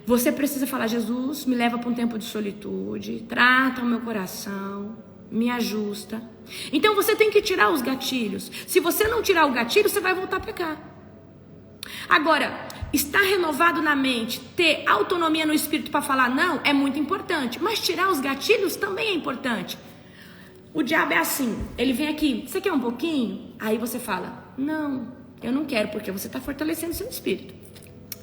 Você precisa falar: Jesus, me leva para um tempo de solitude, trata o meu coração, me ajusta. Então você tem que tirar os gatilhos. Se você não tirar o gatilho, você vai voltar a pecar. Agora, estar renovado na mente, ter autonomia no espírito para falar não, é muito importante. Mas tirar os gatilhos também é importante. O diabo é assim, ele vem aqui: você quer um pouquinho? Aí você fala: não, eu não quero, porque você está fortalecendo seu espírito.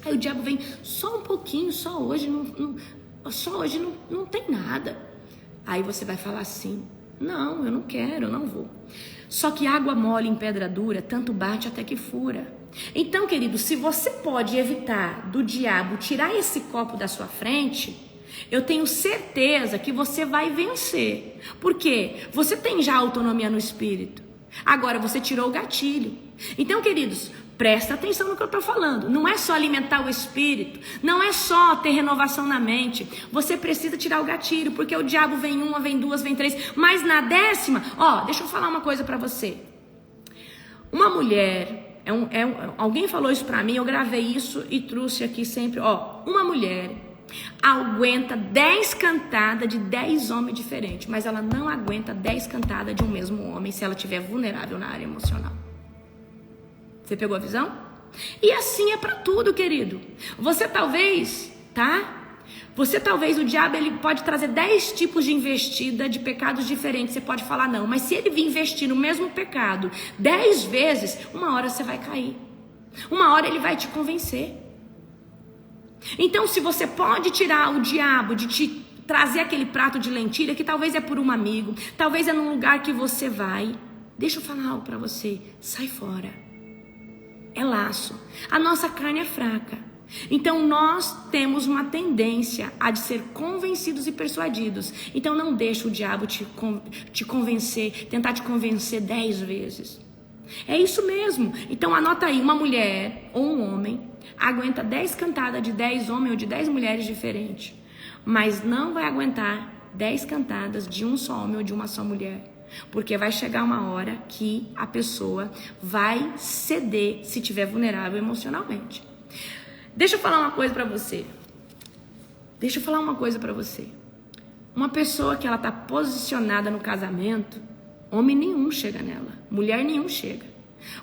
Aí o diabo vem: só um pouquinho, só hoje não tem nada. Aí você vai falar assim: não, eu não quero, eu não vou. Só que água mole em pedra dura, tanto bate até que fura. Então, querido, se você pode evitar do diabo tirar esse copo da sua frente, eu tenho certeza que você vai vencer. Por quê? Você tem já autonomia no espírito. Agora você tirou o gatilho. Então, queridos, presta atenção no que eu estou falando. Não é só alimentar o espírito, não é só ter renovação na mente. Você precisa tirar o gatilho, porque o diabo vem uma, vem duas, vem três. Mas na 10ª, deixa eu falar uma coisa para você. Uma mulher, alguém falou isso para mim, eu gravei isso e trouxe aqui sempre. Uma mulher aguenta 10 cantadas de 10 homens diferentes, mas ela não aguenta 10 cantadas de um mesmo homem se ela estiver vulnerável na área emocional. Você pegou a visão? E assim é para tudo, querido. Você talvez, o diabo, ele pode trazer 10 tipos de investida de pecados diferentes. Você pode falar não, mas se ele vir investir no mesmo pecado 10 vezes, uma hora você vai cair. Uma hora ele vai te convencer. Então, se você pode tirar o diabo de te trazer aquele prato de lentilha, que talvez é por um amigo, talvez é num lugar que você vai, deixa eu falar algo para você: sai fora. É laço. A nossa carne é fraca. Então nós temos uma tendência a de ser convencidos e persuadidos. Então não deixa o diabo te convencer, tentar te convencer 10 vezes. É isso mesmo. Então anota aí, uma mulher ou um homem aguenta 10 cantadas de 10 homens ou de 10 mulheres diferentes, mas não vai aguentar 10 cantadas de um só homem ou de uma só mulher. Porque vai chegar uma hora que a pessoa vai ceder se estiver vulnerável emocionalmente. Deixa eu falar uma coisa pra você. Uma pessoa que ela tá posicionada no casamento, homem nenhum chega nela, mulher nenhum chega.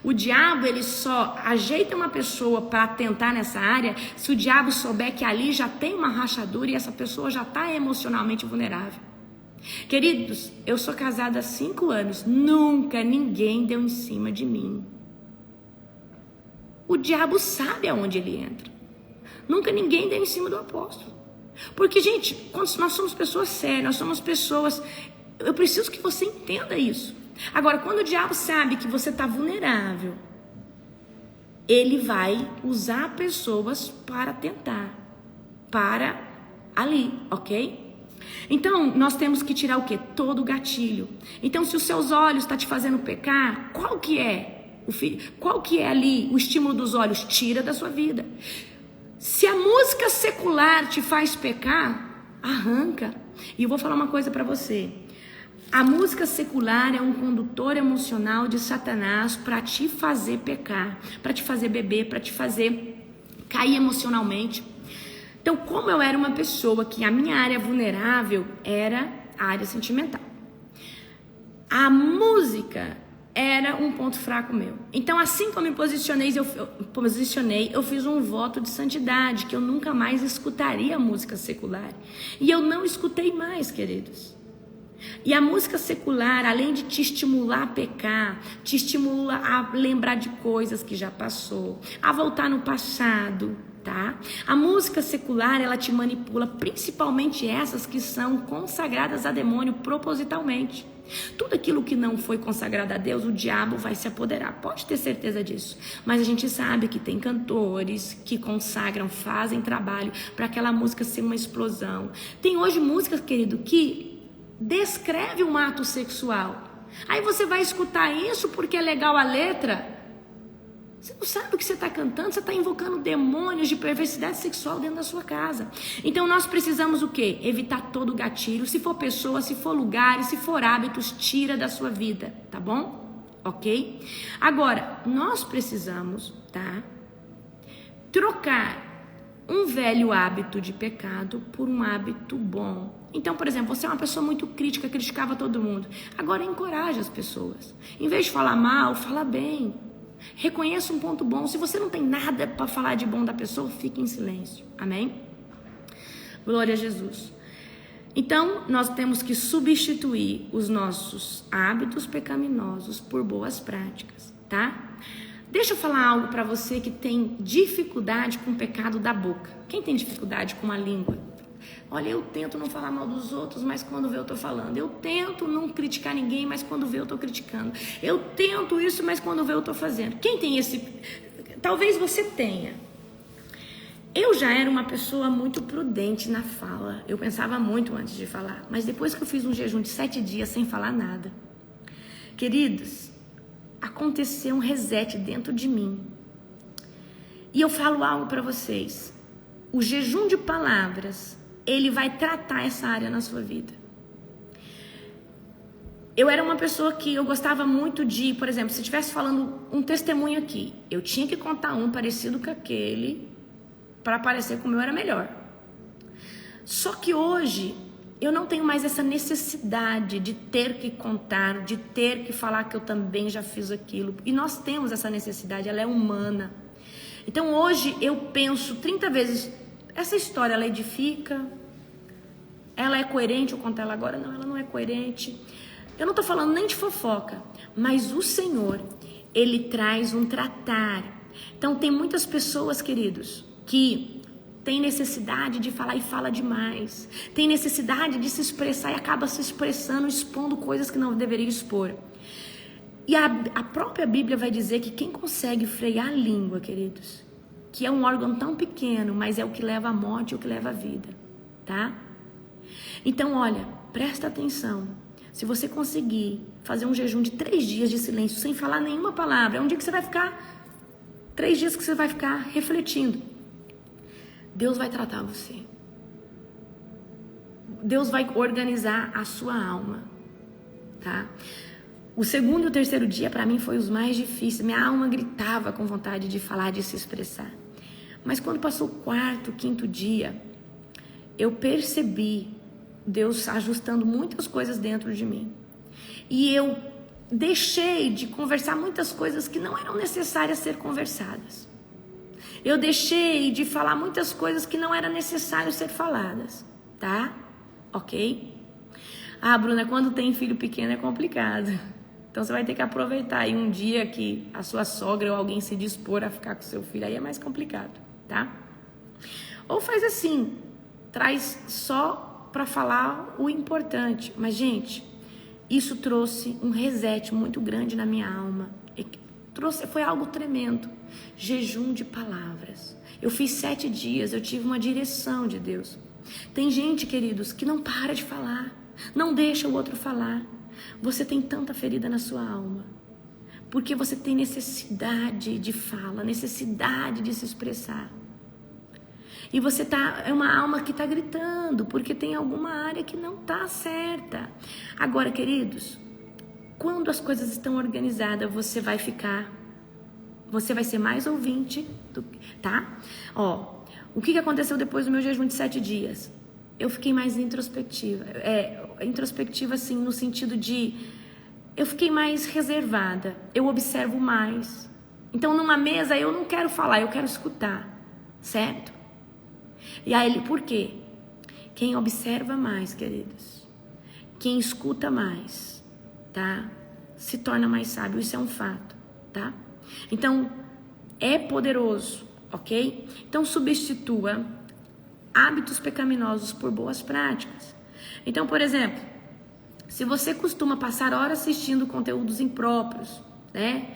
O diabo, ele só ajeita uma pessoa para tentar nessa área se o diabo souber que ali já tem uma rachadura e essa pessoa já tá emocionalmente vulnerável. Queridos, eu sou casada há 5 anos, nunca ninguém deu em cima de mim. O diabo sabe aonde ele entra. Nunca ninguém deu em cima do apóstolo. Porque, gente, quando nós somos pessoas sérias, nós somos pessoas... Eu preciso que você entenda isso. Agora, quando o diabo sabe que você está vulnerável, ele vai usar pessoas para tentar. Para ali, ok? Então, nós temos que tirar o quê? Todo o gatilho. Então, se os seus olhos estão te fazendo pecar, qual que é ali o estímulo dos olhos? Tira da sua vida. Se a música secular te faz pecar, arranca. E eu vou falar uma coisa para você. A música secular é um condutor emocional de Satanás para te fazer pecar, para te fazer beber, para te fazer cair emocionalmente. Então, como eu era uma pessoa que a minha área vulnerável era a área sentimental, a música era um ponto fraco meu. Então, assim como me posicionei, eu fiz um voto de santidade, que eu nunca mais escutaria música secular. E eu não escutei mais, queridos. E a música secular, além de te estimular a pecar, te estimula a lembrar de coisas que já passou, a voltar no passado, tá? A música secular, ela te manipula, principalmente essas que são consagradas a demônio propositalmente. Tudo aquilo que não foi consagrado a Deus, o diabo vai se apoderar, pode ter certeza disso. Mas a gente sabe que tem cantores que consagram, fazem trabalho para aquela música ser uma explosão. Tem hoje músicas, querido, que descreve um ato sexual. Aí você vai escutar isso porque é legal a letra. Você não sabe o que você está cantando, você está invocando demônios de perversidade sexual dentro da sua casa. Então nós precisamos o quê? Evitar todo o gatilho. Se for pessoa, se for lugares, se for hábitos, tira da sua vida, tá bom? Ok? Agora, nós precisamos, tá? Trocar um velho hábito de pecado por um hábito bom. Então, por exemplo, você é uma pessoa muito crítica, criticava todo mundo. Agora encoraja as pessoas. Em vez de falar mal, fala bem. Reconheça um ponto bom. Se você não tem nada para falar de bom da pessoa, fique em silêncio. Amém? Glória a Jesus. Então, nós temos que substituir os nossos hábitos pecaminosos por boas práticas, tá? Deixa eu falar algo para você que tem dificuldade com o pecado da boca. Quem tem dificuldade com a língua? Olha, eu tento não falar mal dos outros, mas quando vê eu tô falando. Eu tento não criticar ninguém, mas quando vê eu tô criticando. Eu tento isso, mas quando vê eu tô fazendo. Quem tem esse... Talvez você tenha. Eu já era uma pessoa muito prudente na fala. Eu pensava muito antes de falar. Mas depois que eu fiz um jejum de 7 dias sem falar nada, queridos, aconteceu um reset dentro de mim. E eu falo algo para vocês. O jejum de palavras, ele vai tratar essa área na sua vida. Eu era uma pessoa que eu gostava muito de, por exemplo, se eu estivesse falando um testemunho aqui, eu tinha que contar um parecido com aquele para parecer como eu era melhor. Só que hoje eu não tenho mais essa necessidade de ter que contar, de ter que falar que eu também já fiz aquilo. E nós temos essa necessidade, ela é humana. Então hoje eu penso 30 vezes, essa história ela edifica, ela é coerente, eu conto ela agora, não, ela não é coerente. Eu não estou falando nem de fofoca, mas o Senhor, Ele traz um tratar. Então tem muitas pessoas, queridos, que tem necessidade de falar e fala demais. Tem necessidade de se expressar e acaba se expressando, expondo coisas que não deveria expor. E a própria Bíblia vai dizer que quem consegue frear a língua, queridos, que é um órgão tão pequeno, mas é o que leva à morte e o que leva à vida, tá? Então, olha, presta atenção. Se você conseguir fazer um jejum de 3 dias de silêncio, sem falar nenhuma palavra, é um dia que você vai ficar, 3 dias que você vai ficar refletindo. Deus vai tratar você. Deus vai organizar a sua alma, tá? O segundo e o terceiro dia, para mim, foi os mais difíceis. Minha alma gritava com vontade de falar, de se expressar. Mas quando passou o quarto, quinto dia, eu percebi Deus ajustando muitas coisas dentro de mim. E eu deixei de conversar muitas coisas que não eram necessárias ser conversadas. Eu deixei de falar muitas coisas que não eram necessárias ser faladas, tá? Ok? Ah, Bruna, quando tem filho pequeno é complicado. Então você vai ter que aproveitar aí um dia que a sua sogra ou alguém se dispor a ficar com seu filho, aí é mais complicado, tá? Ou faz assim, traz só para falar o importante. Mas, gente, isso trouxe um reset muito grande na minha alma. Foi algo tremendo. Jejum de palavras. Eu fiz 7 dias, eu tive uma direção de Deus. Tem gente, queridos, que não para de falar. Não deixa o outro falar. Você tem tanta ferida na sua alma. Porque você tem necessidade de fala, necessidade de se expressar. E você é uma alma que está gritando, porque tem alguma área que não está certa. Agora, queridos, quando as coisas estão organizadas, você vai ser mais ouvinte, tá? Ó, o que aconteceu depois do meu jejum de 7 dias? Eu fiquei mais introspectiva. Introspectiva, assim, no sentido de... Eu fiquei mais reservada. Eu observo mais. Então, numa mesa, eu não quero falar, eu quero escutar. Certo? E aí, por quê? Quem observa mais, queridos, quem escuta mais, tá? Se torna mais sábio. Isso é um fato, tá? Então, é poderoso, ok? Então, substitua hábitos pecaminosos por boas práticas. Então, por exemplo, se você costuma passar horas assistindo conteúdos impróprios, né?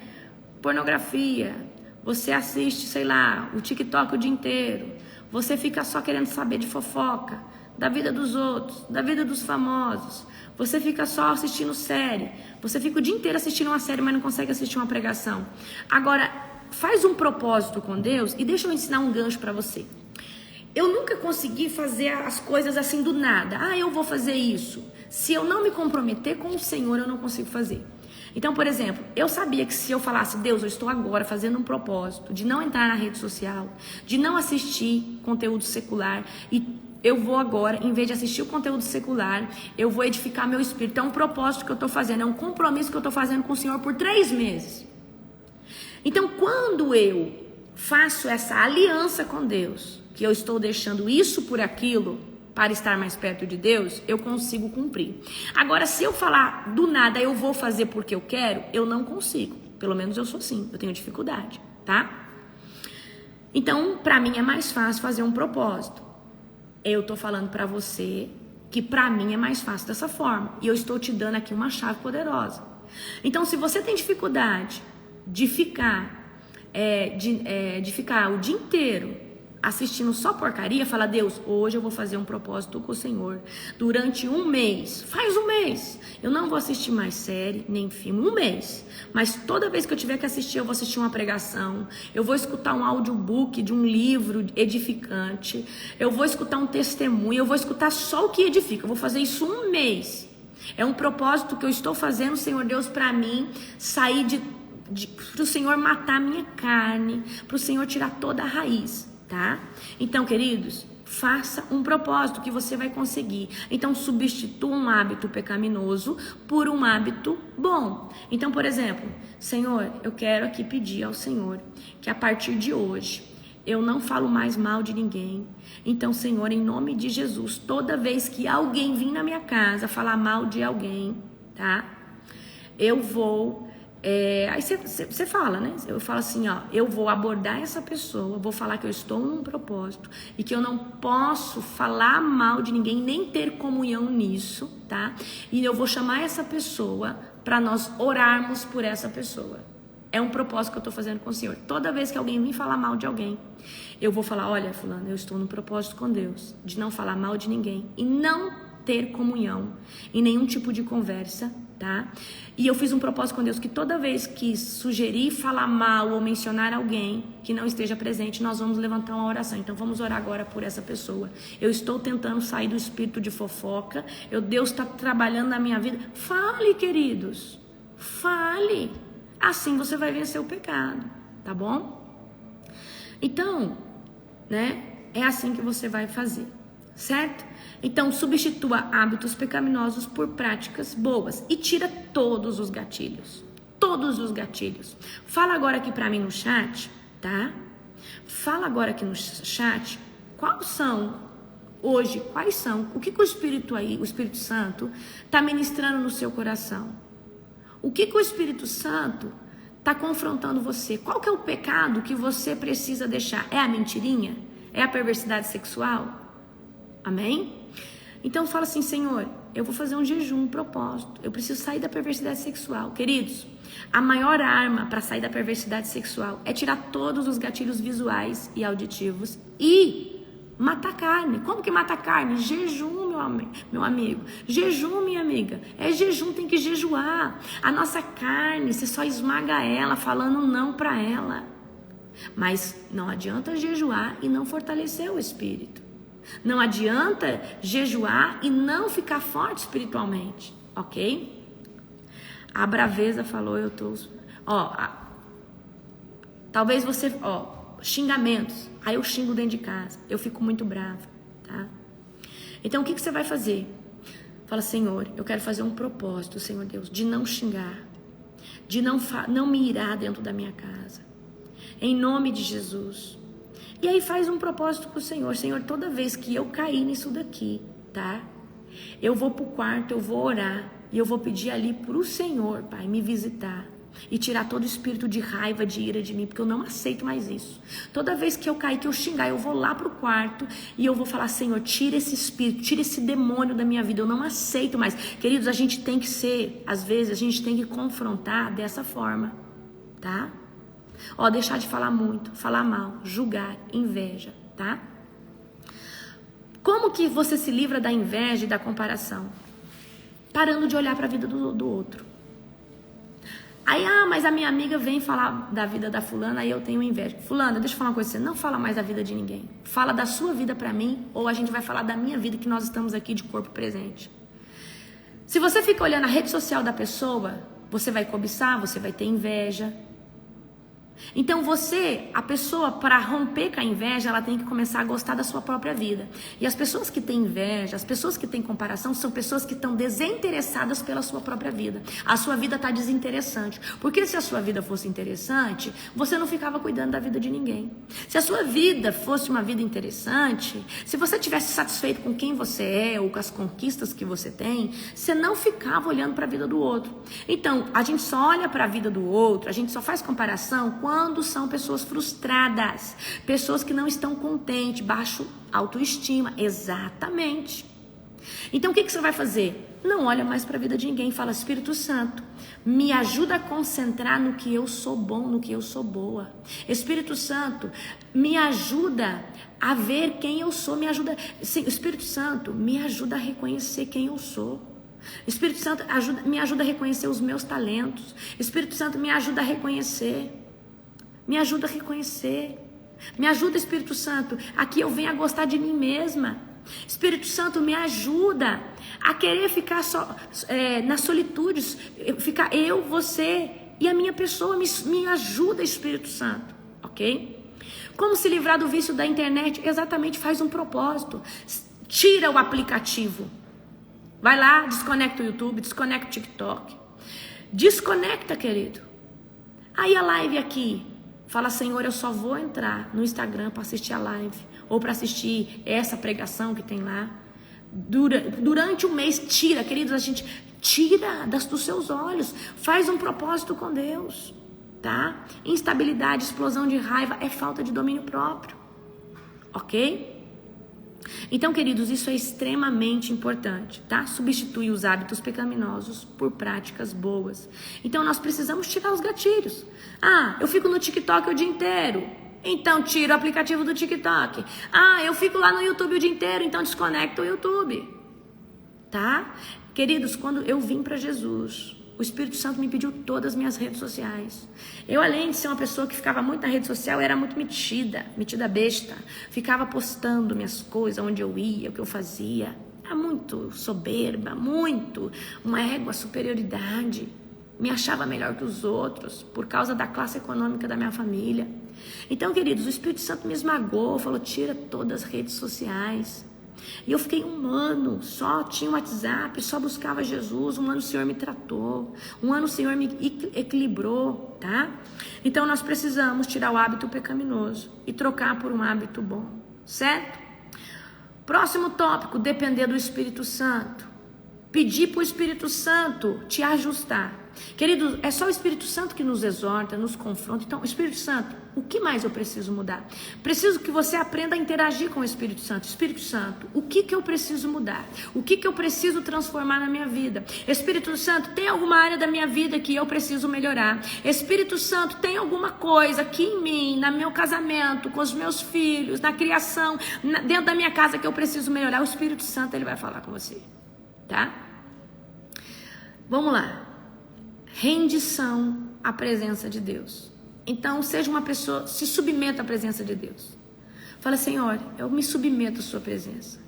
Pornografia, você assiste, sei lá, o TikTok o dia inteiro, você fica só querendo saber de fofoca, da vida dos outros, da vida dos famosos, você fica só assistindo série, você fica o dia inteiro assistindo uma série, mas não consegue assistir uma pregação. Agora, faz um propósito com Deus e deixa eu ensinar um gancho para você. Eu nunca consegui fazer as coisas assim do nada. Ah, eu vou fazer isso. Se eu não me comprometer com o Senhor, eu não consigo fazer. Então, por exemplo, eu sabia que se eu falasse, Deus, eu estou agora fazendo um propósito de não entrar na rede social, de não assistir conteúdo secular, e eu vou agora, em vez de assistir o conteúdo secular, eu vou edificar meu espírito. É um propósito que eu estou fazendo, é um compromisso que eu estou fazendo com o Senhor por 3 meses. Então, quando eu faço essa aliança com Deus, que eu estou deixando isso por aquilo, para estar mais perto de Deus, eu consigo cumprir. Agora, se eu falar do nada, eu vou fazer porque eu quero, eu não consigo. Pelo menos eu sou assim, eu tenho dificuldade, tá? Então, para mim é mais fácil fazer um propósito. Eu tô falando para você que para mim é mais fácil dessa forma. E eu estou te dando aqui uma chave poderosa. Então, se você tem dificuldade de ficar o dia inteiro assistindo só porcaria, fala, Deus, hoje eu vou fazer um propósito com o Senhor. Durante 1 mês, faz 1 mês. Eu não vou assistir mais série, nem filme, 1 mês. Mas toda vez que eu tiver que assistir, eu vou assistir uma pregação. Eu vou escutar um audiobook de um livro edificante. Eu vou escutar um testemunho. Eu vou escutar só o que edifica. Eu vou fazer isso 1 mês. É um propósito que eu estou fazendo, Senhor Deus, para mim sair para o Senhor matar a minha carne, para o Senhor tirar toda a raiz. Tá? Então, queridos, faça um propósito que você vai conseguir. Então, substitua um hábito pecaminoso por um hábito bom. Então, por exemplo, Senhor, eu quero aqui pedir ao Senhor que a partir de hoje eu não falo mais mal de ninguém. Então, Senhor, em nome de Jesus, toda vez que alguém vir na minha casa falar mal de alguém, tá? Eu vou... aí você fala, né? Eu falo assim, ó, eu vou abordar essa pessoa, vou falar que eu estou num propósito e que eu não posso falar mal de ninguém, nem ter comunhão nisso, tá? E eu vou chamar essa pessoa para nós orarmos por essa pessoa. É um propósito que eu estou fazendo com o Senhor. Toda vez que alguém vir falar mal de alguém, eu vou falar, olha, fulano, eu estou no propósito com Deus, de não falar mal de ninguém e não ter comunhão em nenhum tipo de conversa, tá? E eu fiz um propósito com Deus que toda vez que sugerir falar mal ou mencionar alguém que não esteja presente, nós vamos levantar uma oração. Então vamos orar agora por essa pessoa. Eu estou tentando sair do espírito de fofoca. Deus está trabalhando na minha vida. Fale, queridos. Fale. Assim você vai vencer o pecado, tá bom? Então, né? É assim que você vai fazer, certo? Então, substitua hábitos pecaminosos por práticas boas e tira todos os gatilhos. Todos os gatilhos. Fala agora aqui pra mim no chat, tá? Fala agora aqui no chat quais são, o que o Espírito Santo tá ministrando no seu coração. O que o Espírito Santo tá confrontando você? Qual que é o pecado que você precisa deixar? É a mentirinha? É a perversidade sexual? Amém? Então fala assim, Senhor, eu vou fazer um jejum, um propósito. Eu preciso sair da perversidade sexual. Queridos, a maior arma para sair da perversidade sexual é tirar todos os gatilhos visuais e auditivos e matar carne. Como que mata carne? Jejum, meu amigo. Jejum, minha amiga. É jejum, tem que jejuar. A nossa carne, você só esmaga ela falando não para ela. Mas não adianta jejuar e não fortalecer o espírito. Não adianta jejuar e não ficar forte espiritualmente, ok? A braveza falou, eu tô... talvez você... xingamentos. Aí eu xingo dentro de casa. Eu fico muito brava, tá? Então, o que você vai fazer? Fala, Senhor, eu quero fazer um propósito, Senhor Deus, de não xingar. De não me irar dentro da minha casa. Em nome de Jesus. E aí faz um propósito com o Senhor. Senhor, toda vez que eu cair nisso daqui, tá? Eu vou pro quarto, eu vou orar. E eu vou pedir ali pro Senhor, Pai, me visitar. E tirar todo o espírito de raiva, de ira de mim. Porque eu não aceito mais isso. Toda vez que eu cair, que eu xingar, eu vou lá pro quarto. E eu vou falar, Senhor, tira esse espírito, tira esse demônio da minha vida. Eu não aceito mais. Queridos, a gente tem que ser, às vezes, a gente tem que confrontar dessa forma, tá? Deixar de falar muito, falar mal, julgar, inveja, tá? Como que você se livra da inveja e da comparação? Parando de olhar para a vida do outro. Aí, mas a minha amiga vem falar da vida da fulana, aí eu tenho inveja. Fulana, deixa eu falar uma coisa, você não fala mais da vida de ninguém. Fala da sua vida para mim, ou a gente vai falar da minha vida, que nós estamos aqui de corpo presente. Se você fica olhando a rede social da pessoa, você vai cobiçar, você vai ter inveja. Então a pessoa, para romper com a inveja, ela tem que começar a gostar da sua própria vida. E as pessoas que têm inveja, as pessoas que têm comparação, são pessoas que estão desinteressadas pela sua própria vida. A sua vida está desinteressante. Porque se a sua vida fosse interessante, você não ficava cuidando da vida de ninguém. Se a sua vida fosse uma vida interessante, se você tivesse satisfeito com quem você é ou com as conquistas que você tem, você não ficava olhando para a vida do outro. Então, a gente só olha para a vida do outro, a gente só faz comparação quando são pessoas frustradas, pessoas que não estão contentes, baixo autoestima, exatamente. Então o que você vai fazer? Não olha mais para a vida de ninguém, fala, Espírito Santo, me ajuda a concentrar no que eu sou bom, no que eu sou boa. Espírito Santo, me ajuda a ver quem eu sou, Espírito Santo, me ajuda a reconhecer quem eu sou. Espírito Santo, me ajuda a reconhecer os meus talentos. Espírito Santo, me ajuda a reconhecer. Me ajuda a reconhecer. Me ajuda, Espírito Santo, a que eu venha a gostar de mim mesma. Espírito Santo, me ajuda a querer ficar na solitude, ficar eu, você e a minha pessoa. Me ajuda, Espírito Santo, ok? Como se livrar do vício da internet? Exatamente, faz um propósito. Tira o aplicativo. Vai lá, desconecta o YouTube, desconecta o TikTok. Desconecta, querido. Aí a live aqui. Fala, Senhor, eu só vou entrar no Instagram para assistir a live. Ou para assistir essa pregação que tem lá. Durante o mês, tira, queridos, a gente tira dos seus olhos. Faz um propósito com Deus, tá? Instabilidade, explosão de raiva é falta de domínio próprio. Ok? Então, queridos, isso é extremamente importante, tá? Substituir os hábitos pecaminosos por práticas boas. Então, nós precisamos tirar os gatilhos. Ah, eu fico no TikTok o dia inteiro. Então, tira o aplicativo do TikTok. Ah, eu fico lá no YouTube o dia inteiro. Então, desconecta o YouTube. Tá? Queridos, quando eu vim para Jesus, o Espírito Santo me pediu todas as minhas redes sociais. Eu, além de ser uma pessoa que ficava muito na rede social, era muito metida besta. Ficava postando minhas coisas, onde eu ia, o que eu fazia. Era muito soberba, muito. Uma égua, superioridade. Me achava melhor que os outros, por causa da classe econômica da minha família. Então, queridos, o Espírito Santo me esmagou, falou, tira todas as redes sociais. E eu fiquei 1 ano, só tinha um WhatsApp, só buscava Jesus. 1 ano o Senhor me tratou, 1 ano o Senhor me equilibrou, tá? Então nós precisamos tirar o hábito pecaminoso e trocar por um hábito bom, certo? Próximo tópico, depender do Espírito Santo. Pedir para o Espírito Santo te ajustar. Queridos, é só o Espírito Santo que nos exorta, nos confronta. Então, Espírito Santo, o que mais eu preciso mudar? Preciso que você aprenda a interagir com o Espírito Santo. Espírito Santo, o que eu preciso mudar? O que eu preciso transformar na minha vida? Espírito Santo, tem alguma área da minha vida que eu preciso melhorar? Espírito Santo, tem alguma coisa aqui em mim, no meu casamento, com os meus filhos, na criação, dentro da minha casa que eu preciso melhorar? O Espírito Santo, ele vai falar com você, tá? Vamos lá. Rendição à presença de Deus. Então, seja uma pessoa, se submeta à presença de Deus. Fala, Senhor, eu me submeto à sua presença.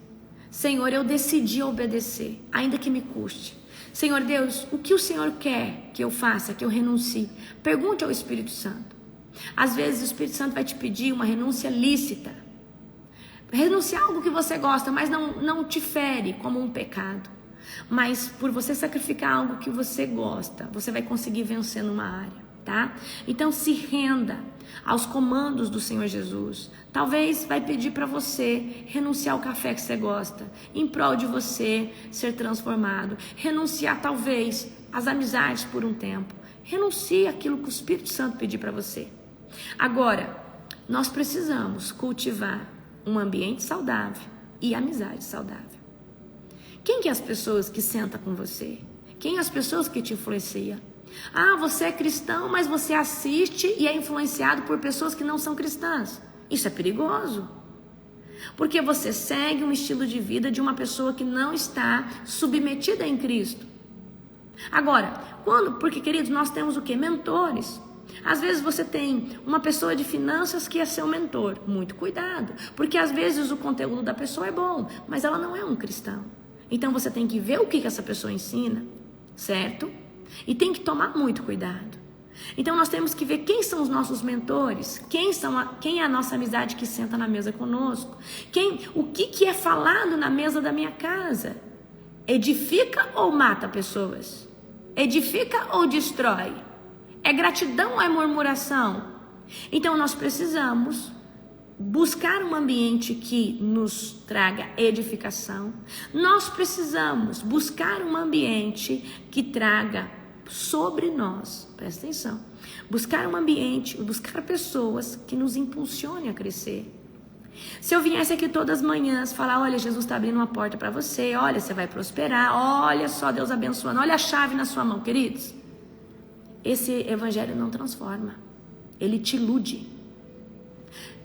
Senhor, eu decidi obedecer, ainda que me custe. Senhor Deus, o que o Senhor quer que eu faça, que eu renuncie? Pergunte ao Espírito Santo. Às vezes o Espírito Santo vai te pedir uma renúncia lícita. Renunciar a algo que você gosta, mas não te fere como um pecado. Mas por você sacrificar algo que você gosta, você vai conseguir vencer numa área, tá? Então se renda aos comandos do Senhor Jesus. Talvez vai pedir para você renunciar ao café que você gosta, em prol de você ser transformado. Renunciar talvez às amizades por um tempo. Renuncie àquilo que o Espírito Santo pedir para você. Agora, nós precisamos cultivar um ambiente saudável e amizade saudável. Quem que é as pessoas que sentam com você? Quem é as pessoas que te influenciam? Ah, você é cristão, mas você assiste e é influenciado por pessoas que não são cristãs. Isso é perigoso. Porque você segue um estilo de vida de uma pessoa que não está submetida em Cristo. Agora, porque, queridos, nós temos o quê? Mentores. Às vezes você tem uma pessoa de finanças que é seu mentor. Muito cuidado. Porque às vezes o conteúdo da pessoa é bom, mas ela não é um cristão. Então você tem que ver o que essa pessoa ensina, certo? E tem que tomar muito cuidado. Então nós temos que ver quem são os nossos mentores, quem é a nossa amizade que senta na mesa conosco, o que é falado na mesa da minha casa. Edifica ou mata pessoas? Edifica ou destrói? É gratidão ou é murmuração? Então nós precisamos buscar um ambiente que nos traga edificação. Nós precisamos buscar um ambiente que traga sobre nós, presta atenção, buscar um ambiente, buscar pessoas que nos impulsionem a crescer. Se eu viesse aqui todas as manhãs falar, olha, Jesus está abrindo uma porta para você, olha, você vai prosperar, olha só Deus abençoando, olha a chave na sua mão, queridos, esse evangelho não transforma, ele te ilude.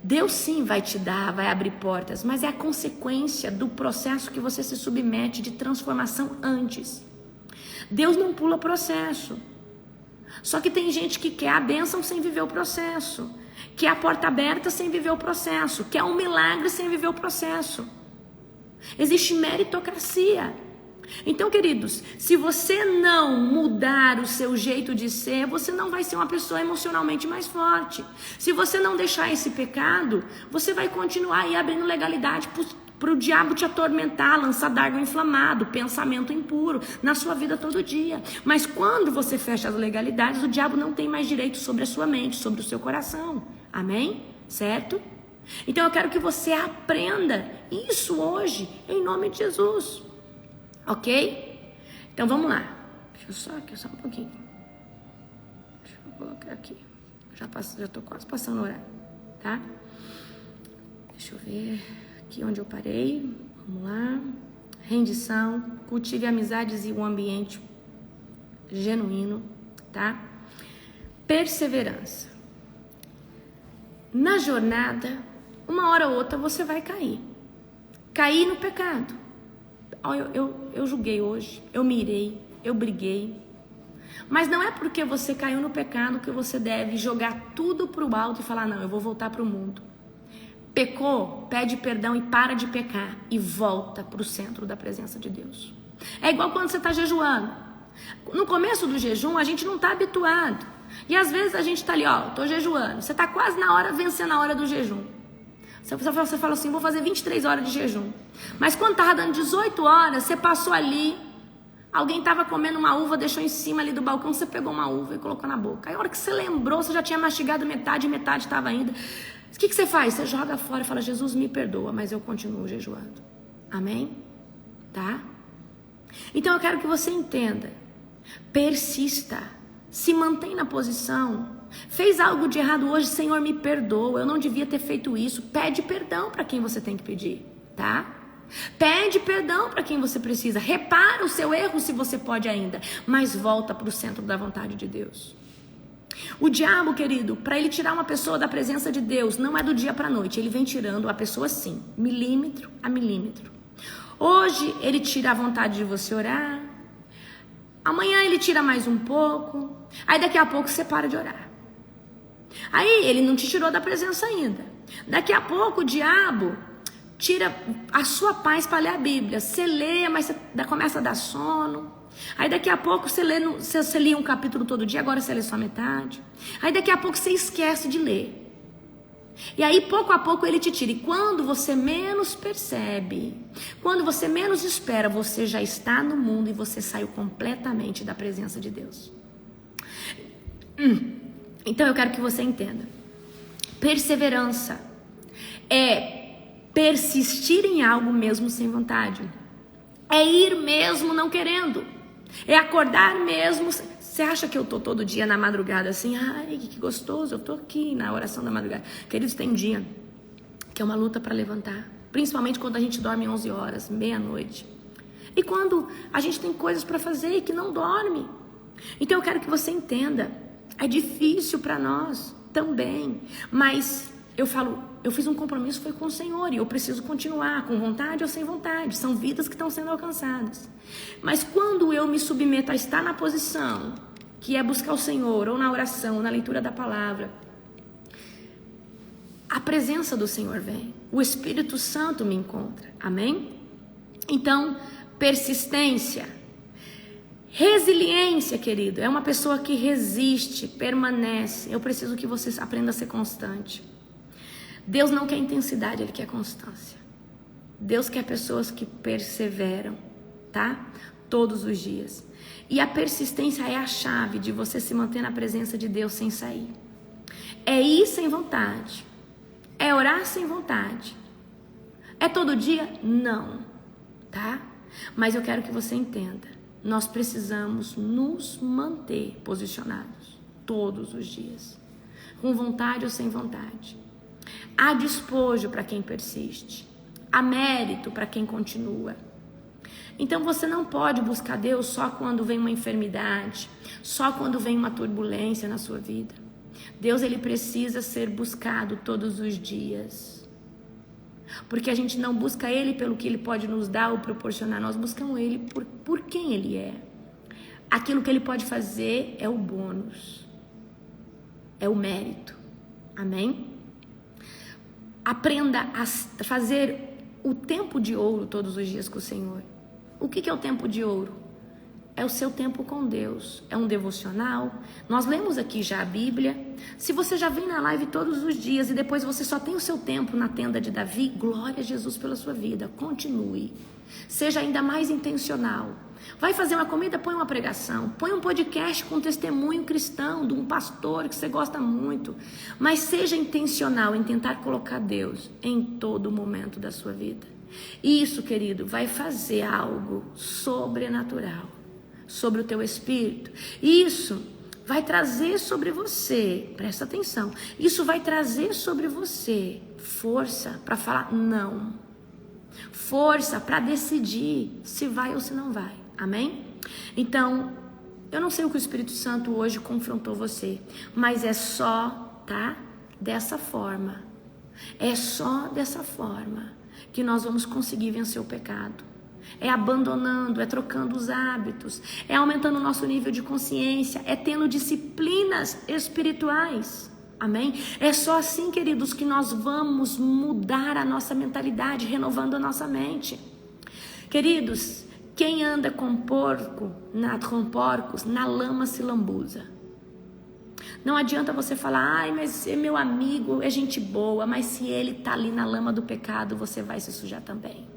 Deus sim vai te dar, vai abrir portas, mas é a consequência do processo que você se submete de transformação antes. Deus não pula processo. Só que tem gente que quer a bênção sem viver o processo, quer a porta aberta sem viver o processo, quer um milagre sem viver o processo. Existe meritocracia. Então, queridos, se você não mudar o seu jeito de ser, você não vai ser uma pessoa emocionalmente mais forte. Se você não deixar esse pecado, você vai continuar aí abrindo legalidade para o diabo te atormentar, lançar dardo inflamado, pensamento impuro na sua vida todo dia. Mas quando você fecha as legalidades, o diabo não tem mais direito sobre a sua mente, sobre o seu coração. Amém? Certo? Então eu quero que você aprenda isso hoje, em nome de Jesus. Ok? Então vamos lá. Deixa eu só um pouquinho. Deixa eu colocar aqui. Já tô quase passando o horário, tá? Deixa eu ver aqui onde eu parei. Vamos lá. Rendição, cultive amizades e um ambiente genuíno, tá? Perseverança. Na jornada, uma hora ou outra você vai cair. Cair no pecado. Eu julguei hoje, eu mirei, eu briguei. Mas não é porque você caiu no pecado que você deve jogar tudo pro alto e falar, não, eu vou voltar pro mundo. Pecou, pede perdão e para de pecar e volta pro centro da presença de Deus. É igual quando você está jejuando. No começo do jejum, a gente não está habituado. E às vezes a gente está ali, ó, tô jejuando. Você está quase na hora, vencendo a hora do jejum. Você fala assim, vou fazer 23 horas de jejum. Mas quando estava dando 18 horas, você passou ali, alguém estava comendo uma uva, deixou em cima ali do balcão, você pegou uma uva e colocou na boca. Aí a hora que você lembrou, você já tinha mastigado metade e metade estava ainda. O que você faz? Você joga fora e fala, Jesus me perdoa, mas eu continuo jejuando. Amém? Tá? Então eu quero que você entenda. Persista. Se mantém na posição. Fez algo de errado hoje, Senhor me perdoa, eu não devia ter feito isso. Pede perdão para quem você tem que pedir, tá? Pede perdão para quem você precisa. Repara o seu erro se você pode ainda, mas volta para o centro da vontade de Deus. O diabo, querido, para ele tirar uma pessoa da presença de Deus, não é do dia para a noite. Ele vem tirando a pessoa assim, milímetro a milímetro. Hoje ele tira a vontade de você orar. Amanhã ele tira mais um pouco. Aí daqui a pouco você para de orar. Aí ele não te tirou da presença ainda. Daqui a pouco o diabo tira a sua paz para ler a Bíblia. Você lê, mas você começa a dar sono. Aí daqui a pouco você lia um capítulo todo dia, agora você lê só metade. Aí daqui a pouco você esquece de ler. E aí pouco a pouco ele te tira. E quando você menos percebe, quando você menos espera, você já está no mundo e você saiu completamente da presença de Deus. Então eu quero que você entenda. Perseverança é persistir em algo mesmo sem vontade. É ir mesmo não querendo. É acordar mesmo. Você acha que eu tô todo dia na madrugada assim? Ai, que gostoso, eu tô aqui na oração da madrugada. Queridos, tem dia que é uma luta para levantar. Principalmente quando a gente dorme 11 horas, meia-noite. E quando a gente tem coisas para fazer e que não dorme. Então eu quero que você entenda. É difícil para nós também. Mas eu falo, eu fiz um compromisso, foi com o Senhor. E eu preciso continuar, com vontade ou sem vontade. São vidas que estão sendo alcançadas. Mas quando eu me submeto a estar na posição, que é buscar o Senhor, ou na oração, ou na leitura da palavra, a presença do Senhor vem. O Espírito Santo me encontra. Amém? Então, persistência. Resiliência, querido, é uma pessoa que resiste, permanece. Eu preciso que você aprenda a ser constante. Deus não quer intensidade, Ele quer constância. Deus quer pessoas que perseveram, tá? Todos os dias. E a persistência é a chave de você se manter na presença de Deus sem sair. É ir sem vontade. É orar sem vontade. É todo dia? Não, tá? Mas eu quero que você entenda. Nós precisamos nos manter posicionados todos os dias, com vontade ou sem vontade. Há despojo para quem persiste, há mérito para quem continua. Então você não pode buscar Deus só quando vem uma enfermidade, só quando vem uma turbulência na sua vida. Deus, ele precisa ser buscado todos os dias. Porque a gente não busca Ele pelo que Ele pode nos dar ou proporcionar. Nós buscamos Ele por quem Ele é. Aquilo que Ele pode fazer é o bônus. É o mérito. Amém? Aprenda a fazer o tempo de ouro todos os dias com o Senhor. O que é o tempo de ouro? É o seu tempo com Deus. É um devocional. Nós lemos aqui já a Bíblia. Se você já vem na live todos os dias e depois você só tem o seu tempo na tenda de Davi, glória a Jesus pela sua vida. Continue. Seja ainda mais intencional. Vai fazer uma comida? Põe uma pregação. Põe um podcast com testemunho cristão de um pastor que você gosta muito. Mas seja intencional em tentar colocar Deus em todo momento da sua vida. Isso, querido, vai fazer algo sobrenatural sobre o teu espírito. Isso vai trazer sobre você, presta atenção, isso vai trazer sobre você força para falar não. Força para decidir se vai ou se não vai. Amém? Então, eu não sei o que o Espírito Santo hoje confrontou você, mas é só, tá? Dessa forma. É só dessa forma que nós vamos conseguir vencer o pecado. É abandonando, é trocando os hábitos, é aumentando o nosso nível de consciência, é tendo disciplinas espirituais. Amém? É só assim, queridos, que nós vamos mudar a nossa mentalidade, renovando a nossa mente. Queridos, quem anda com porcos, na lama se lambuza. Não adianta você falar, ai, mas é meu amigo, é gente boa, mas se ele está ali na lama do pecado, você vai se sujar também.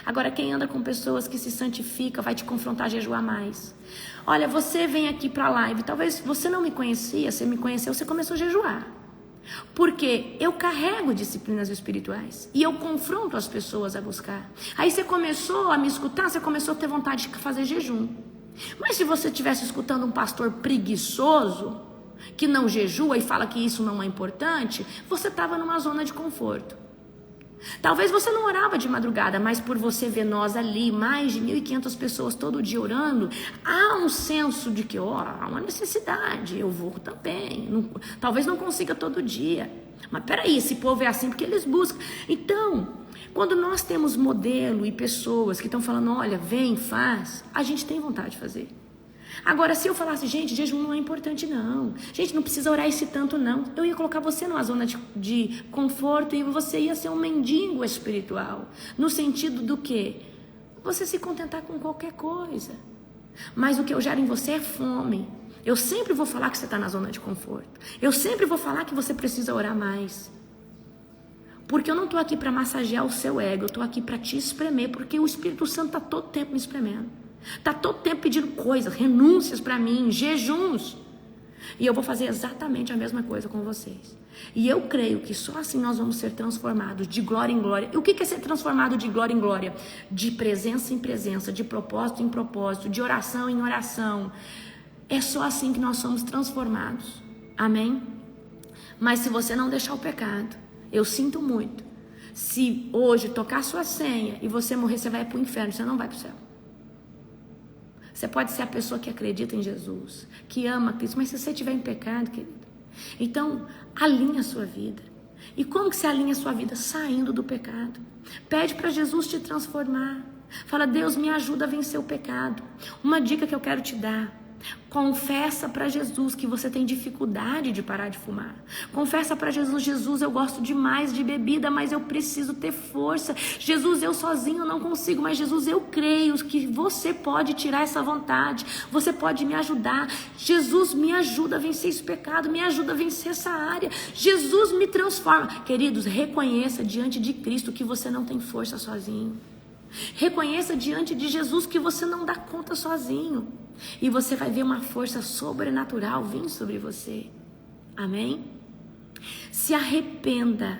Agora, quem anda com pessoas que se santifica, vai te confrontar a jejuar mais. Olha, você vem aqui para a live, talvez você não me conhecia, você me conheceu, você começou a jejuar. Porque eu carrego disciplinas espirituais e eu confronto as pessoas a buscar. Aí você começou a me escutar, você começou a ter vontade de fazer jejum. Mas se você estivesse escutando um pastor preguiçoso, que não jejua e fala que isso não é importante, você estava numa zona de conforto. Talvez você não orava de madrugada, mas por você ver nós ali, mais de 1.500 pessoas todo dia orando, há um senso de que há uma necessidade, eu vou também. Talvez não consiga todo dia, mas peraí, esse povo é assim porque eles buscam. Então, quando nós temos modelo e pessoas que estão falando, olha, vem, faz, a gente tem vontade de fazer. Agora, se eu falasse, gente, jejum não é importante não, gente, não precisa orar esse tanto não, eu ia colocar você numa zona de conforto e você ia ser um mendigo espiritual, no sentido do quê? Você se contentar com qualquer coisa, mas o que eu gero em você é fome. Eu sempre vou falar que você está na zona de conforto, eu sempre vou falar que você precisa orar mais, porque eu não estou aqui para massagear o seu ego, eu estou aqui para te espremer, porque o Espírito Santo está todo tempo me espremendo. Está todo tempo pedindo coisas, renúncias para mim, jejuns. E eu vou fazer exatamente a mesma coisa com vocês. E eu creio que só assim nós vamos ser transformados de glória em glória. E o que é ser transformado de glória em glória? De presença em presença, de propósito em propósito, de oração em oração. É só assim que nós somos transformados. Amém? Mas se você não deixar o pecado, eu sinto muito. Se hoje tocar sua senha e você morrer, você vai para o inferno, você não vai para o céu. Você pode ser a pessoa que acredita em Jesus, que ama Cristo, mas se você estiver em pecado, querido, então alinha a sua vida. E como que você alinha a sua vida? Saindo do pecado. Pede para Jesus te transformar. Fala, Deus, me ajuda a vencer o pecado. Uma dica que eu quero te dar: confessa para Jesus que você tem dificuldade de parar de fumar. Confessa para Jesus, Jesus, eu gosto demais de bebida, mas eu preciso ter força. Jesus, eu sozinho não consigo, mas Jesus, eu creio que você pode tirar essa vontade. Você pode me ajudar. Jesus, me ajuda a vencer esse pecado, me ajuda a vencer essa área. Jesus, me transforma. Queridos, reconheça diante de Cristo que você não tem força sozinho. Reconheça diante de Jesus que você não dá conta sozinho. E você vai ver uma força sobrenatural vir sobre você. Amém? Se arrependa.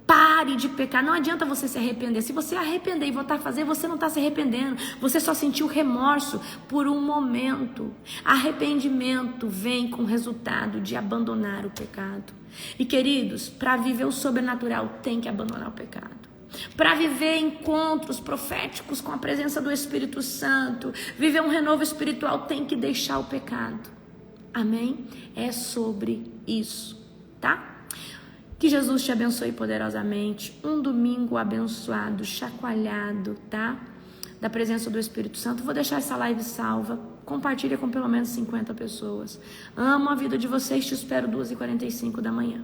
Pare de pecar. Não adianta você se arrepender. Se você arrepender e voltar a fazer, você não está se arrependendo. Você só sentiu remorso por um momento. Arrependimento vem com o resultado de abandonar o pecado. E queridos, para viver o sobrenatural tem que abandonar o pecado. Para viver encontros proféticos com a presença do Espírito Santo, viver um renovo espiritual, tem que deixar o pecado. Amém? É sobre isso, tá? Que Jesus te abençoe poderosamente. Um domingo abençoado, chacoalhado, tá? Da presença do Espírito Santo. Vou deixar essa live salva. Compartilha com pelo menos 50 pessoas. Amo a vida de vocês. Te espero 2h45 da manhã.